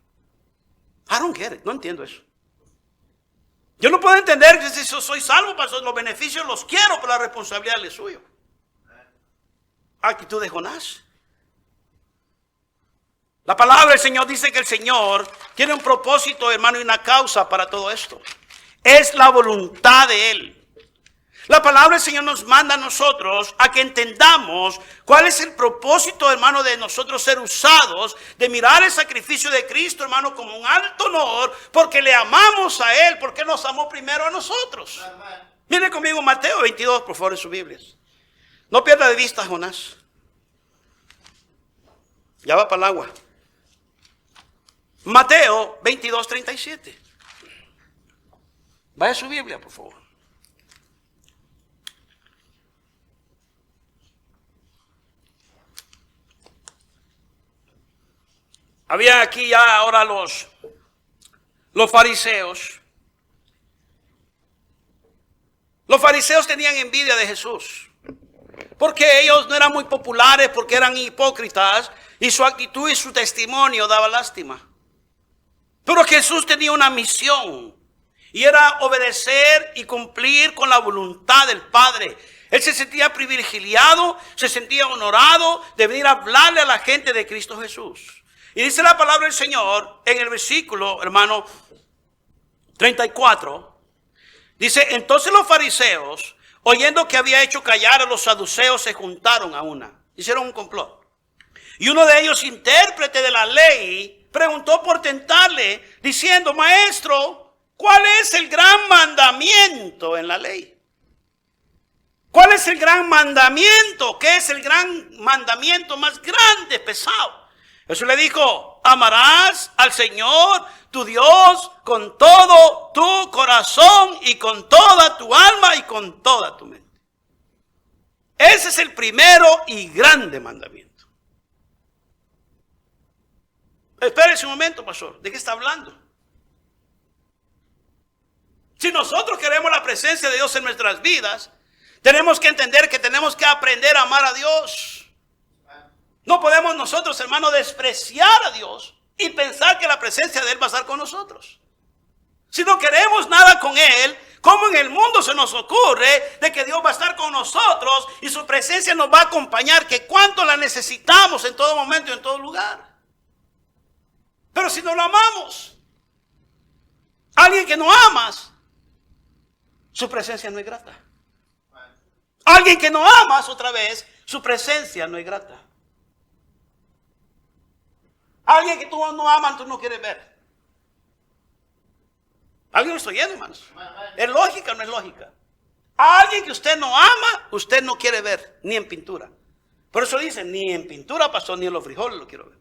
I don't get it. No entiendo eso. Yo no puedo entender que si soy salvo, pastor, los beneficios los quiero, pero la responsabilidad es suyo. Actitud de Jonás. La palabra del Señor dice que el Señor tiene un propósito, hermano, y una causa para todo esto. Es la voluntad de Él. La palabra del Señor nos manda a nosotros a que entendamos cuál es el propósito, hermano, de nosotros ser usados, de mirar el sacrificio de Cristo, hermano, como un alto honor, porque le amamos a Él, porque nos amó primero a nosotros. Miren conmigo Mateo 22, por favor, en sus Biblias. No pierda de vista a Jonás. Ya va para el agua. Mateo 22, 37. Vaya a su Biblia, por favor. Había aquí ya ahora los fariseos. Los fariseos tenían envidia de Jesús. Porque ellos no eran muy populares, porque eran hipócritas. Y su actitud y su testimonio daba lástima. Pero Jesús tenía una misión. Y era obedecer y cumplir con la voluntad del Padre. Él se sentía privilegiado, se sentía honorado de venir a hablarle a la gente de Cristo Jesús. Y dice la palabra del Señor en el versículo, hermano, 34. Dice, entonces los fariseos, oyendo que había hecho callar a los saduceos, se juntaron a una. Hicieron un complot. Y uno de ellos, intérprete de la ley, preguntó por tentarle, diciendo, maestro, ¿cuál es el gran mandamiento en la ley? ¿Cuál es el gran mandamiento? ¿Qué es el gran mandamiento más grande, pesado? Jesús le dijo, amarás al Señor tu Dios con todo tu corazón y con toda tu alma y con toda tu mente. Ese es el primero y grande mandamiento. Espérese un momento, pastor. ¿De qué está hablando? Si nosotros queremos la presencia de Dios en nuestras vidas, tenemos que entender que tenemos que aprender a amar a Dios. No podemos nosotros, hermano, despreciar a Dios y pensar que la presencia de Él va a estar con nosotros. Si no queremos nada con Él, ¿cómo en el mundo se nos ocurre de que Dios va a estar con nosotros y su presencia nos va a acompañar? Que cuánto la necesitamos en todo momento y en todo lugar. Pero si no lo amamos, alguien que no amas, su presencia no es grata. Alguien que no amas, otra vez, su presencia no es grata. Alguien que tú no amas, tú no quieres ver. ¿Alguien lo está oyendo, hermanos? ¿Es lógica o no es lógica? A alguien que usted no ama, usted no quiere ver, ni en pintura. Por eso dicen, ni en pintura, pastor, ni en los frijoles lo quiero ver.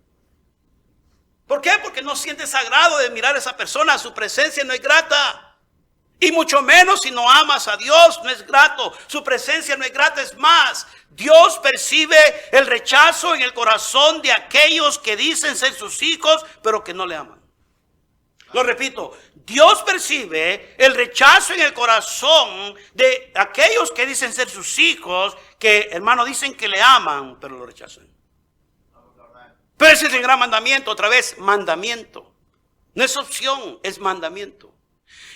¿Por qué? Porque no sientes agrado de mirar a esa persona, su presencia no es grata. Y mucho menos si no amas a Dios, no es grato. Su presencia no es grata, es más. Dios percibe el rechazo en el corazón de aquellos que dicen ser sus hijos, pero que no le aman. Lo repito, Dios percibe el rechazo en el corazón de aquellos que dicen ser sus hijos, que hermano dicen que le aman, pero lo rechazan. Pero ese es el gran mandamiento, otra vez, mandamiento. No es opción, es mandamiento.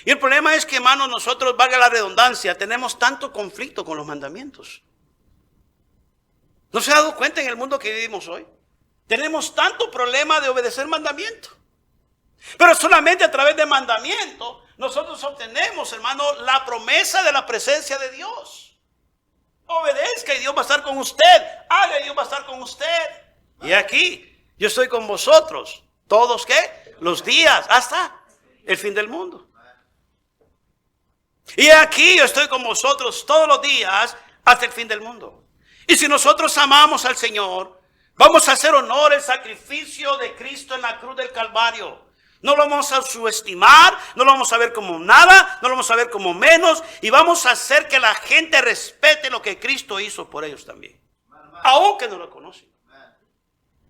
Y el problema es que, hermanos, nosotros, valga la redundancia, tenemos tanto conflicto con los mandamientos. ¿No se ha dado cuenta en el mundo que vivimos hoy? Tenemos tanto problema de obedecer mandamientos. Pero solamente a través de mandamiento nosotros obtenemos, hermano, la promesa de la presencia de Dios. Obedezca y Dios va a estar con usted. Haga y Dios va a estar con usted. Y aquí, yo estoy con vosotros. ¿Todos qué? Los días hasta el fin del mundo. Y aquí yo estoy con vosotros todos los días hasta el fin del mundo. Y si nosotros amamos al Señor, vamos a hacer honor al sacrificio de Cristo en la cruz del Calvario. No lo vamos a subestimar, no lo vamos a ver como nada, no lo vamos a ver como menos. Y vamos a hacer que la gente respete lo que Cristo hizo por ellos también. Aunque no lo conocen.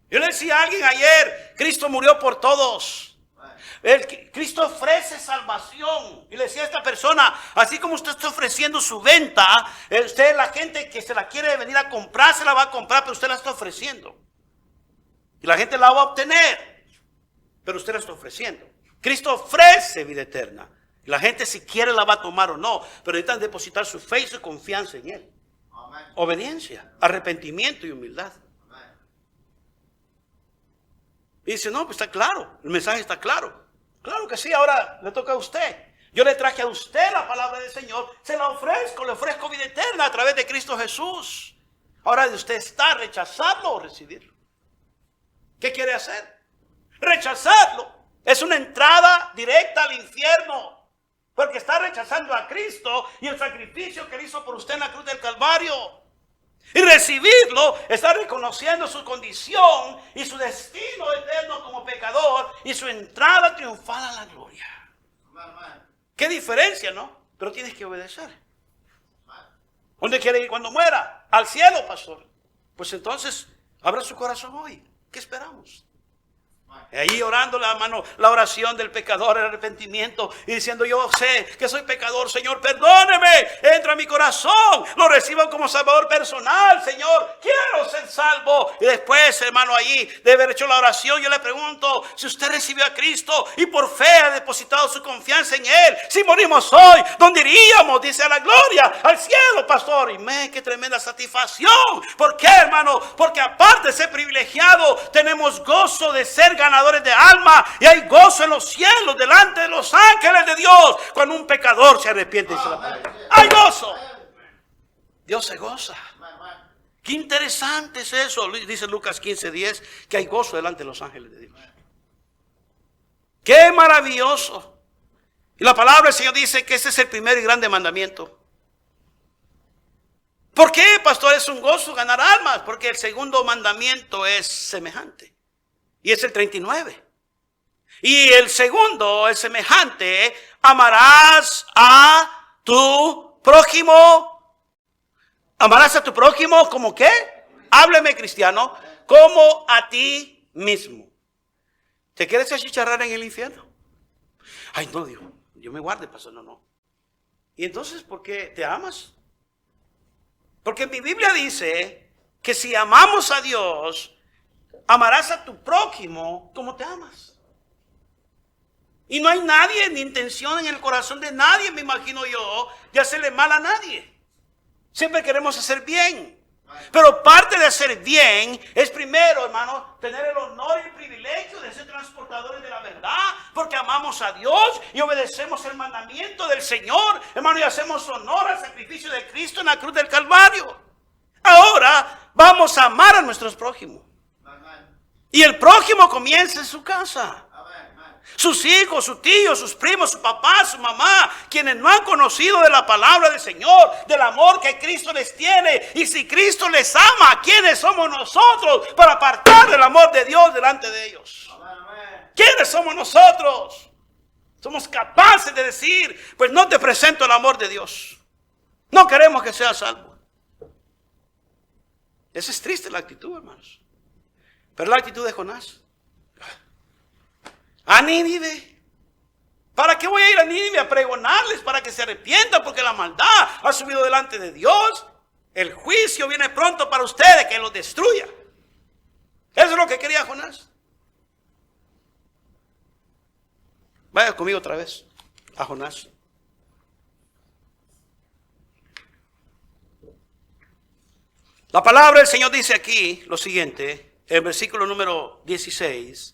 Yo le decía a alguien ayer, Cristo murió por todos. Cristo ofrece salvación. Y le decía a esta persona, así como usted está ofreciendo su venta, usted, la gente que se la quiere venir a comprar, se la va a comprar, pero usted la está ofreciendo. Y la gente la va a obtener, pero usted la está ofreciendo. Cristo ofrece vida eterna. Y la gente si quiere la va a tomar o no, pero necesitan depositar su fe y su confianza en Él. Amén. Obediencia, arrepentimiento y humildad. Amén. Y dice, no, pues está claro, el mensaje está claro. Claro que sí, ahora le toca a usted. Yo le traje a usted la palabra del Señor, se la ofrezco, le ofrezco vida eterna a través de Cristo Jesús. Ahora de usted está rechazarlo o recibirlo. ¿Qué quiere hacer? Rechazarlo es una entrada directa al infierno, porque está rechazando a Cristo y el sacrificio que Él hizo por usted en la cruz del Calvario. Y recibirlo está reconociendo su condición y su destino eterno como pecador y su entrada triunfal a la gloria. ¿Qué diferencia, no? Pero tienes que obedecer. ¿Dónde quiere ir cuando muera? Al cielo, pastor. Pues entonces, abra su corazón hoy. ¿Qué esperamos? Ahí orando la oración del pecador, el arrepentimiento y diciendo, yo sé que soy pecador, Señor, perdóneme, entra a mi corazón, lo recibo como salvador personal, Señor, quiero ser salvo. Y después, hermano, allí de haber hecho la oración, yo le pregunto, si usted recibió a Cristo y por fe ha depositado su confianza en Él, si morimos hoy, ¿dónde iríamos? Dice, a la gloria, al cielo, pastor. Y qué tremenda satisfacción. ¿Por qué, hermano? Porque aparte de ser privilegiado, tenemos gozo de ser ganadores de alma, y hay gozo en los cielos delante de los ángeles de Dios cuando un pecador se arrepiente y se la paga. Hay gozo. Dios se goza. Qué interesante es eso. Dice Lucas 15:10 que hay gozo delante de los ángeles de Dios. Qué maravilloso. Y la palabra del Señor dice que ese es el primer y grande mandamiento. ¿Por qué, pastor, es un gozo ganar almas? Porque el segundo mandamiento es semejante. Y es el 39. Y el segundo es semejante. Amarás a tu prójimo. Amarás a tu prójimo como qué? Hábleme, cristiano. Como a ti mismo. ¿Te quieres achicharrar en el infierno? Ay, no, Dios me guarde, pastor. No. ¿Y entonces por qué te amas? Porque mi Biblia dice que si amamos a Dios, amarás a tu prójimo como te amas. Y no hay nadie, ni intención en el corazón de nadie, me imagino yo, de hacerle mal a nadie. Siempre queremos hacer bien. Pero parte de hacer bien es primero, hermano, tener el honor y el privilegio de ser transportadores de la verdad, porque amamos a Dios y obedecemos el mandamiento del Señor, hermano, y hacemos honor al sacrificio de Cristo en la cruz del Calvario. Ahora vamos a amar a nuestros prójimos. Y el prójimo comienza en su casa. Sus hijos, sus tíos, sus primos, su papá, su mamá, quienes no han conocido de la palabra del Señor, del amor que Cristo les tiene. Y si Cristo les ama, ¿quiénes somos nosotros para apartar del amor de Dios delante de ellos? ¿Quiénes somos nosotros? Somos capaces de decir, pues no te presento el amor de Dios. No queremos que seas salvo. Esa es triste la actitud, hermanos. Pero la actitud de Jonás. A Nínive. ¿Para qué voy a ir a Nínive a pregonarles? Para que se arrepientan, porque la maldad ha subido delante de Dios. El juicio viene pronto para ustedes, que los destruya. Eso es lo que quería Jonás. Vaya conmigo otra vez a Jonás. La palabra del Señor dice aquí lo siguiente, en versículo número 17,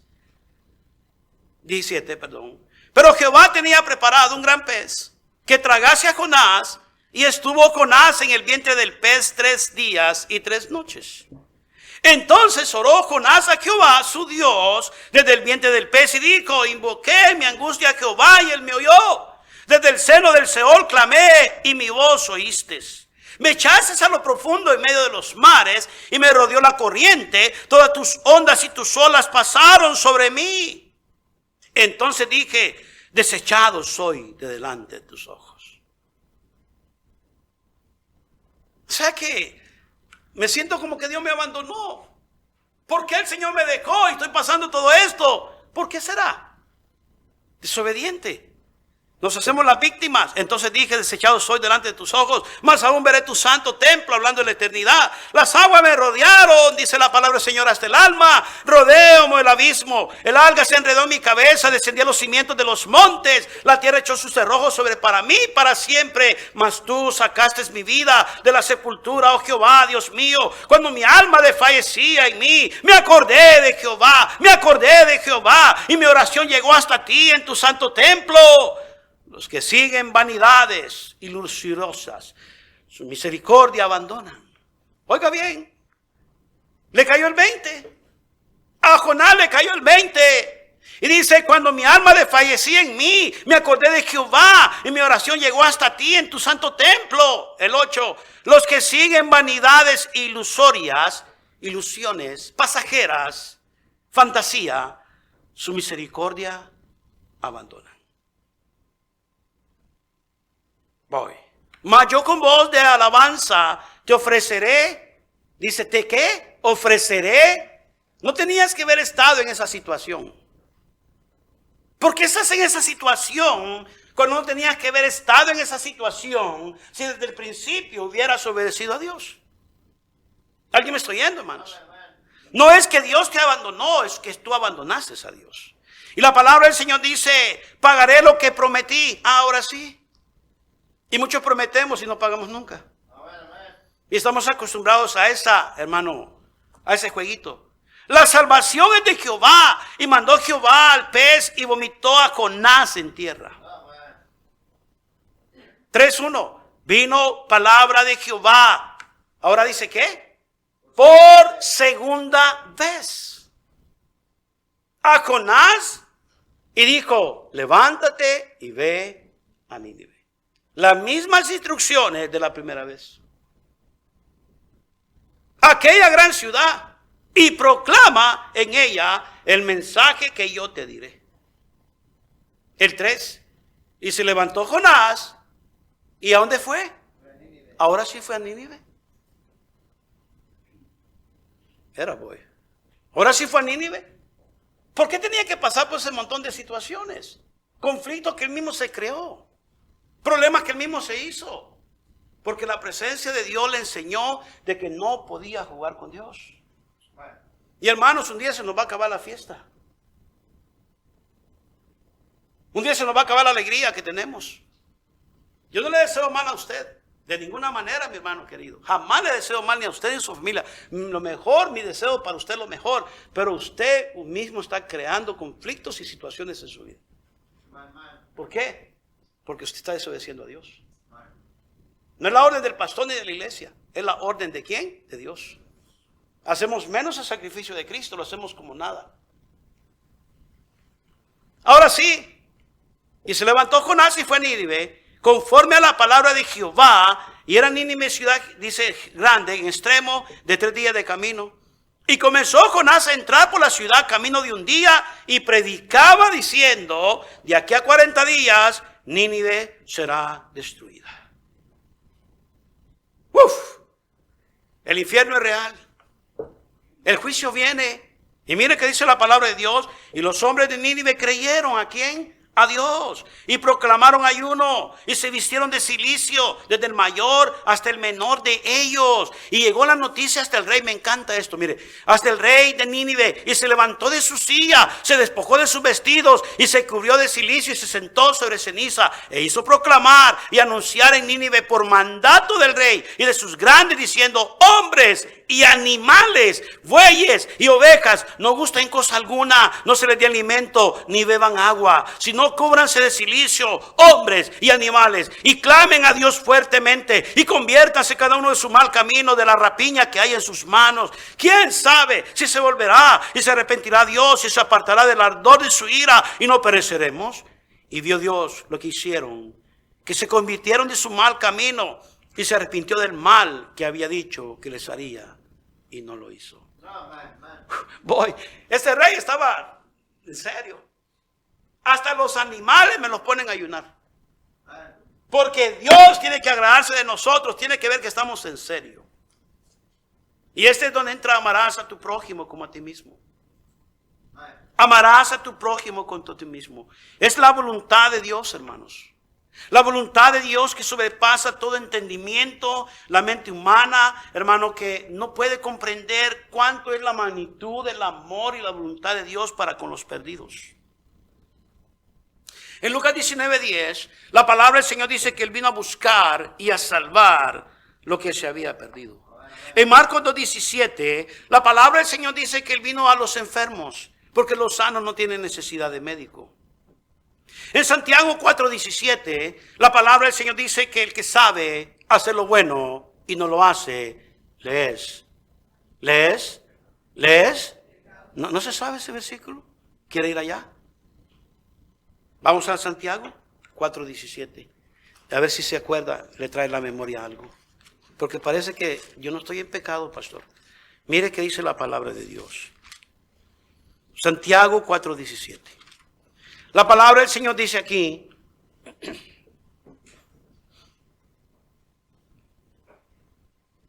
Pero Jehová tenía preparado un gran pez que tragase a Jonás, y estuvo Jonás en el vientre del pez 3 días y 3 noches. Entonces oró Jonás a Jehová, su Dios, desde el vientre del pez, y dijo: invoqué mi angustia a Jehová, y él me oyó. Desde el seno del Seol clamé, y mi voz oíste. Me echaste a lo profundo en medio de los mares, y me rodeó la corriente. Todas tus ondas y tus olas pasaron sobre mí. Entonces dije: desechado soy de delante de tus ojos. O sea que me siento como que Dios me abandonó. ¿Por qué el Señor me dejó y estoy pasando todo esto? ¿Por qué será? Desobediente. Nos hacemos las víctimas. Entonces dije: desechado soy delante de tus ojos, más aún veré tu santo templo, hablando de la eternidad. Las aguas me rodearon, dice la palabra del Señor, hasta el alma. Rodéome el abismo. El alga se enredó en mi cabeza, descendí a los cimientos de los montes. La tierra echó sus cerrojos sobre para mí para siempre. Mas tú sacaste mi vida de la sepultura, oh Jehová, Dios mío. Cuando mi alma desfallecía en mí, me acordé de Jehová, y mi oración llegó hasta ti en tu santo templo. Los que siguen vanidades ilusoriosas, su misericordia abandonan. Oiga bien, le cayó el 20. A Jonás le cayó el 20. Y dice: cuando mi alma desfallecía en mí, me acordé de Jehová, y mi oración llegó hasta ti en tu santo templo. El 8. Los que siguen vanidades ilusorias, ilusiones pasajeras, fantasía, su misericordia abandonan. Voy. Mas yo con voz de alabanza te ofreceré. Dice: ¿te qué? Ofreceré. No tenías que haber estado en esa situación. ¿Por qué estás en esa situación cuando no tenías que haber estado en esa situación si desde el principio hubieras obedecido a Dios? ¿Alguien me está oyendo, hermanos? No es que Dios te abandonó, es que tú abandonaste a Dios. Y la palabra del Señor dice: pagaré lo que prometí. Ahora sí. Y muchos prometemos y no pagamos nunca. Y estamos acostumbrados a a ese jueguito. La salvación es de Jehová, y mandó Jehová al pez y vomitó a Jonás en tierra. 3:1. Vino palabra de Jehová. Ahora dice ¿qué? Por segunda vez a Jonás, y dijo: levántate y ve a Nínive. Las mismas instrucciones de la primera vez. Aquella gran ciudad, y proclama en ella el mensaje que yo te diré. El 3. Y se levantó Jonás. ¿Y a dónde fue? Ahora sí fue a Nínive. Ahora sí fue a Nínive. ¿Por qué tenía que pasar por ese montón de situaciones? Conflictos que él mismo se creó. Problemas que él mismo se hizo. Porque la presencia de Dios le enseñó de que no podía jugar con Dios. Y hermanos, un día se nos va a acabar la fiesta. Un día se nos va a acabar la alegría que tenemos. Yo no le deseo mal a usted. De ninguna manera, mi hermano querido. Jamás le deseo mal ni a usted ni a su familia. Lo mejor, mi deseo para usted lo mejor. Pero usted mismo está creando conflictos y situaciones en su vida. ¿Por qué? Porque usted está desobedeciendo a Dios. No es la orden del pastor ni de la iglesia. Es la orden de ¿quién? De Dios. Hacemos menos el sacrificio de Cristo. Lo hacemos como nada. Ahora sí. Y se levantó Jonás y fue a Nínive, conforme a la palabra de Jehová. Y era Nínive ciudad, dice, grande, en extremo, de 3 días de camino. Y comenzó Jonás a entrar por la ciudad camino de un día y predicaba diciendo, de aquí a 40 días, Nínive será destruida. ¡Uf! El infierno es real. El juicio viene. Y mire que dice la palabra de Dios. Y los hombres de Nínive creyeron. ¿A quién? A Dios. Y proclamaron ayuno. Y se vistieron de cilicio. Desde el mayor hasta el menor de ellos. Y llegó la noticia hasta el rey. Me encanta esto. Mire. Hasta el rey de Nínive. Y se levantó de su silla. Se despojó de sus vestidos. Y se cubrió de cilicio. Y se sentó sobre ceniza. E hizo proclamar y anunciar en Nínive por mandato del rey y de sus grandes diciendo, hombres y animales, bueyes y ovejas, no gusten cosa alguna, no se les dé alimento, ni beban agua, sino cúbranse de cilicio, hombres y animales, y clamen a Dios fuertemente, y conviértanse cada uno de su mal camino, de la rapiña que hay en sus manos. ¿Quién sabe si se volverá y se arrepentirá Dios y se apartará del ardor de su ira y no pereceremos? Y vio Dios lo que hicieron, que se convirtieron de su mal camino, y se arrepintió del mal que había dicho que les haría, y no lo hizo. Este rey estaba en serio. Hasta los animales me los ponen a ayunar. Porque Dios tiene que agradarse de nosotros, tiene que ver que estamos en serio. Y este es donde entra: amarás a tu prójimo como a ti mismo. Amarás a tu prójimo como a ti mismo. Es la voluntad de Dios, hermanos. La voluntad de Dios que sobrepasa todo entendimiento, la mente humana, hermano, que no puede comprender cuánto es la magnitud del amor y la voluntad de Dios para con los perdidos. En Lucas 19:10, la palabra del Señor dice que Él vino a buscar y a salvar lo que se había perdido. En Marcos 2:17, la palabra del Señor dice que Él vino a los enfermos, porque los sanos no tienen necesidad de médico. En Santiago 4:17, la palabra del Señor dice que el que sabe hacer lo bueno y no lo hace, le es. ¿Lees? ¿No se sabe ese versículo? ¿Quiere ir allá? Vamos a Santiago 4:17. A ver si se acuerda, le trae la memoria algo. Porque parece que yo no estoy en pecado, pastor. Mire qué dice la palabra de Dios. Santiago 4:17. La palabra del Señor dice aquí,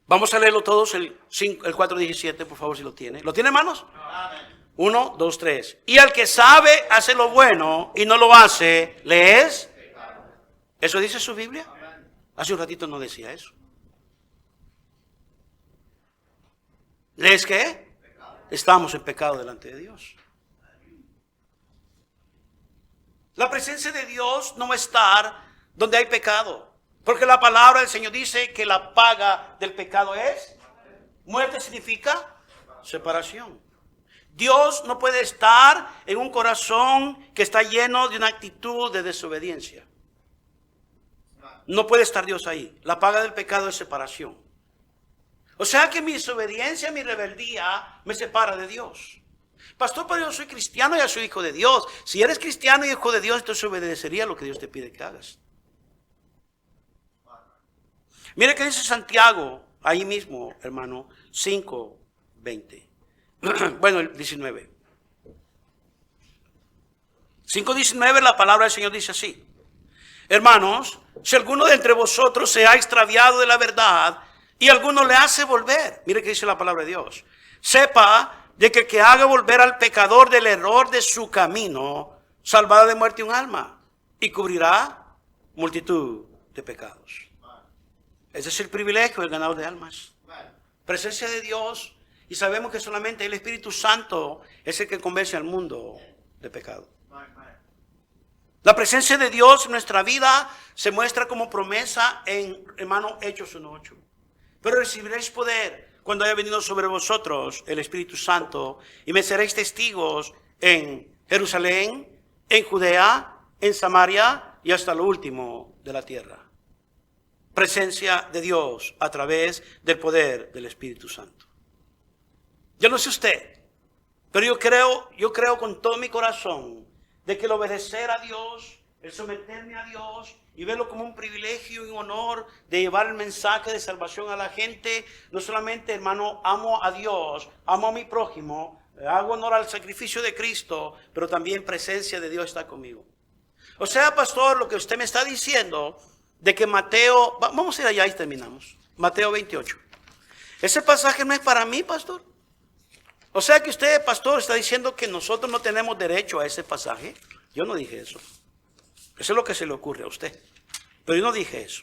vamos a leerlo todos, el 4:17, por favor, si lo tiene. ¿Lo tiene, hermanos? 1, 2, 3. Y al que sabe hace lo bueno y no lo hace, ¿le es? ¿Eso dice su Biblia? Hace un ratito no decía eso. ¿Le es qué? Estamos en pecado delante de Dios. La presencia de Dios no va a estar donde hay pecado. Porque la palabra del Señor dice que la paga del pecado es muerte. Significa separación. Dios no puede estar en un corazón que está lleno de una actitud de desobediencia. No puede estar Dios ahí. La paga del pecado es separación. O sea que mi desobediencia, mi rebeldía me separa de Dios. Pastor, pero yo soy cristiano y ya soy hijo de Dios. Si eres cristiano y hijo de Dios, entonces obedecería lo que Dios te pide que hagas. Mire que dice Santiago, ahí mismo, hermano, 5:20. Bueno, el 19. 5:19, la palabra del Señor dice así: hermanos, si alguno de entre vosotros se ha extraviado de la verdad y alguno le hace volver, mire que dice la palabra de Dios, sepa de que el que haga volver al pecador del error de su camino, salvará de muerte un alma y cubrirá multitud de pecados. Ese es el privilegio del ganador de almas. Presencia de Dios, y sabemos que solamente el Espíritu Santo es el que convence al mundo de pecado. La presencia de Dios en nuestra vida se muestra como promesa en, hermano, Hechos 1:8. Pero recibiréis poder cuando haya venido sobre vosotros el Espíritu Santo, y me seréis testigos en Jerusalén, en Judea, en Samaria y hasta lo último de la tierra. Presencia de Dios a través del poder del Espíritu Santo. Yo no sé usted, pero yo creo con todo mi corazón de que el obedecer a Dios, el someterme a Dios y verlo como un privilegio y un honor de llevar el mensaje de salvación a la gente. No solamente, hermano, amo a Dios, amo a mi prójimo, hago honor al sacrificio de Cristo, pero también presencia de Dios está conmigo. O sea, pastor, lo que usted me está diciendo de que Mateo, vamos a ir allá y terminamos. Mateo 28. Ese pasaje no es para mí, pastor. O sea que usted, pastor, está diciendo que nosotros no tenemos derecho a ese pasaje. Yo no dije eso. Eso es lo que se le ocurre a usted. Pero yo no dije eso.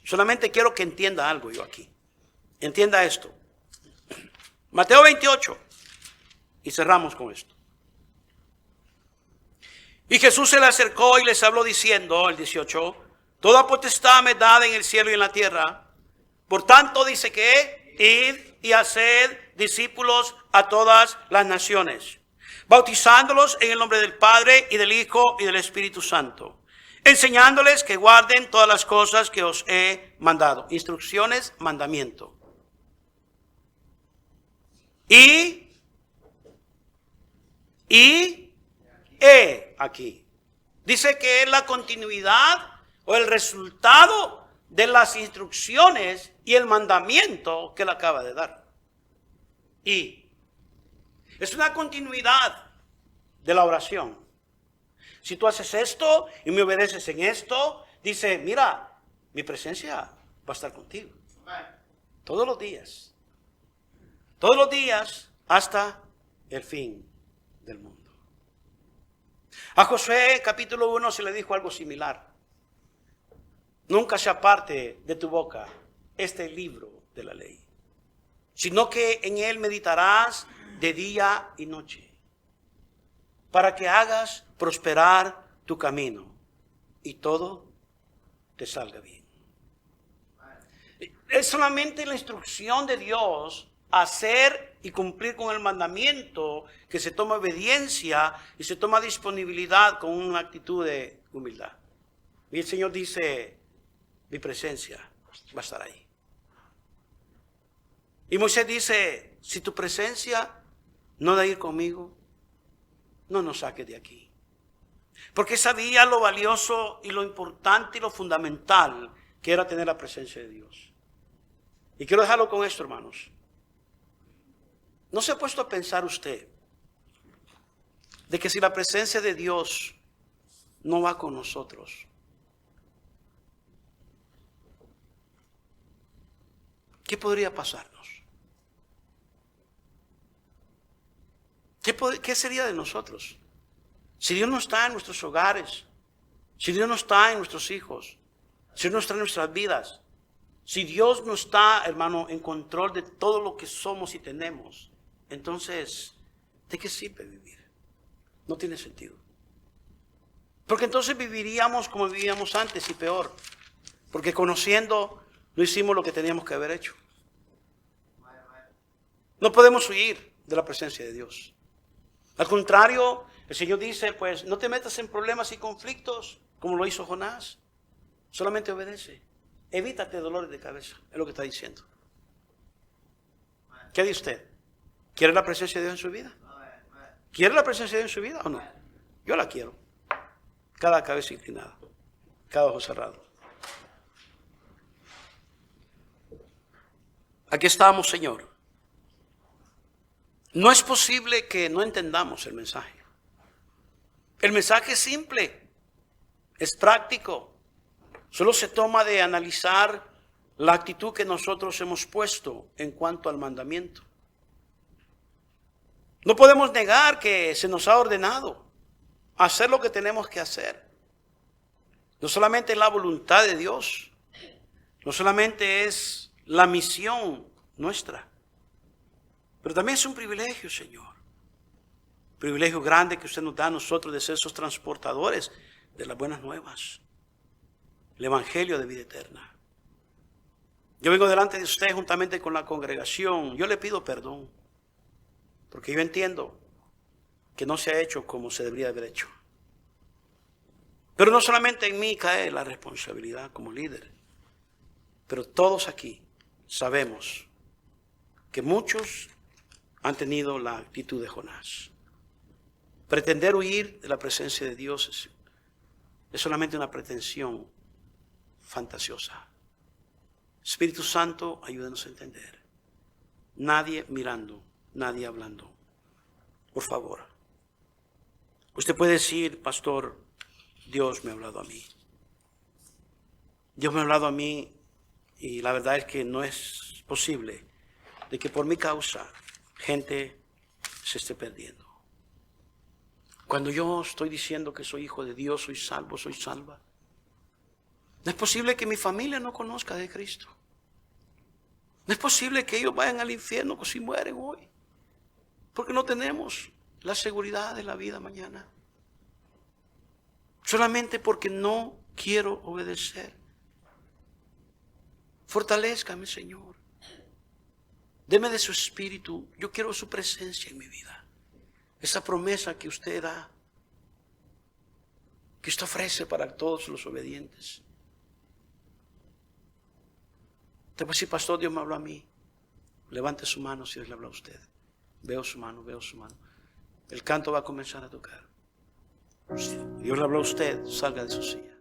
Solamente quiero que entienda algo yo aquí. Entienda esto. Mateo 28. Y cerramos con esto. Y Jesús se le acercó y les habló diciendo, el 18, toda potestad me es dada en el cielo y en la tierra. Por tanto dice que id y haced discípulos a todas las naciones, bautizándolos en el nombre del Padre y del Hijo y del Espíritu Santo, enseñándoles que guarden todas las cosas que os he mandado. Instrucciones, mandamiento. Aquí. Dice que es la continuidad o el resultado de las instrucciones y el mandamiento que él acaba de dar. Y es una continuidad de la oración. Si tú haces esto y me obedeces en esto, dice, mira, mi presencia va a estar contigo. Todos los días. Todos los días hasta el fin del mundo. A Josué capítulo 1 se le dijo algo similar. Nunca se aparte de tu boca este libro de la ley, sino que en él meditarás de día y noche, para que hagas prosperar tu camino y todo te salga bien. Es solamente la instrucción de Dios hacer y cumplir con el mandamiento que se toma obediencia y se toma disponibilidad con una actitud de humildad. Y el Señor dice, mi presencia va a estar ahí. Y Moisés dice, si tu presencia no da ir conmigo, no nos saques de aquí. Porque sabía lo valioso y lo importante y lo fundamental que era tener la presencia de Dios. Y quiero dejarlo con esto, hermanos. ¿No se ha puesto a pensar usted de que si la presencia de Dios no va con nosotros, ¿qué podría pasarnos? ¿Qué sería de nosotros? Si Dios no está en nuestros hogares, si Dios no está en nuestros hijos, si Dios no está en nuestras vidas, si Dios no está, hermano, en control de todo lo que somos y tenemos, entonces, ¿de qué sirve vivir? No tiene sentido. Porque entonces viviríamos como vivíamos antes y peor. Porque conociendo, no hicimos lo que teníamos que haber hecho. No podemos huir de la presencia de Dios. Al contrario, el Señor dice, pues no te metas en problemas y conflictos como lo hizo Jonás. Solamente obedece. Evítate dolores de cabeza, es lo que está diciendo. ¿Qué dice usted? ¿Quiere la presencia de Dios en su vida? ¿Quiere la presencia de Dios en su vida o no? Yo la quiero. Cada cabeza inclinada, cada ojo cerrado. Aquí estamos, Señor. No es posible que no entendamos el mensaje. El mensaje es simple, es práctico. Solo se toma de analizar la actitud que nosotros hemos puesto en cuanto al mandamiento. No podemos negar que se nos ha ordenado hacer lo que tenemos que hacer. No solamente es la voluntad de Dios, no solamente es la misión nuestra, pero también es un privilegio, Señor. Privilegio grande que usted nos da a nosotros de ser esos transportadores de las buenas nuevas, el evangelio de vida eterna. Yo vengo delante de usted juntamente con la congregación. Yo le pido perdón, porque yo entiendo que no se ha hecho como se debería haber hecho. Pero no solamente en mí cae la responsabilidad como líder, pero todos aquí sabemos que muchos han tenido la actitud de Jonás. Pretender huir de la presencia de Dios es solamente una pretensión fantasiosa. Espíritu Santo, ayúdanos a entender. Nadie mirando, nadie hablando. Por favor. Usted puede decir, pastor, Dios me ha hablado a mí. Dios me ha hablado a mí y la verdad es que no es posible de que por mi causa gente se esté perdiendo. Cuando yo estoy diciendo que soy hijo de Dios, soy salvo, soy salva, no es posible que mi familia no conozca de Cristo. No es posible que ellos vayan al infierno si mueren hoy, porque no tenemos la seguridad de la vida mañana. Solamente porque no quiero obedecer. Fortalézcame, Señor. Deme de su espíritu. Yo quiero su presencia en mi vida. Esa promesa que usted da, que usted ofrece para todos los obedientes. Te voy a decir, pastor, Dios me habló a mí. Levante su mano si Dios le habla a usted. Veo su mano, veo su mano. El canto va a comenzar a tocar. Si Dios le habló a usted, salga de su silla.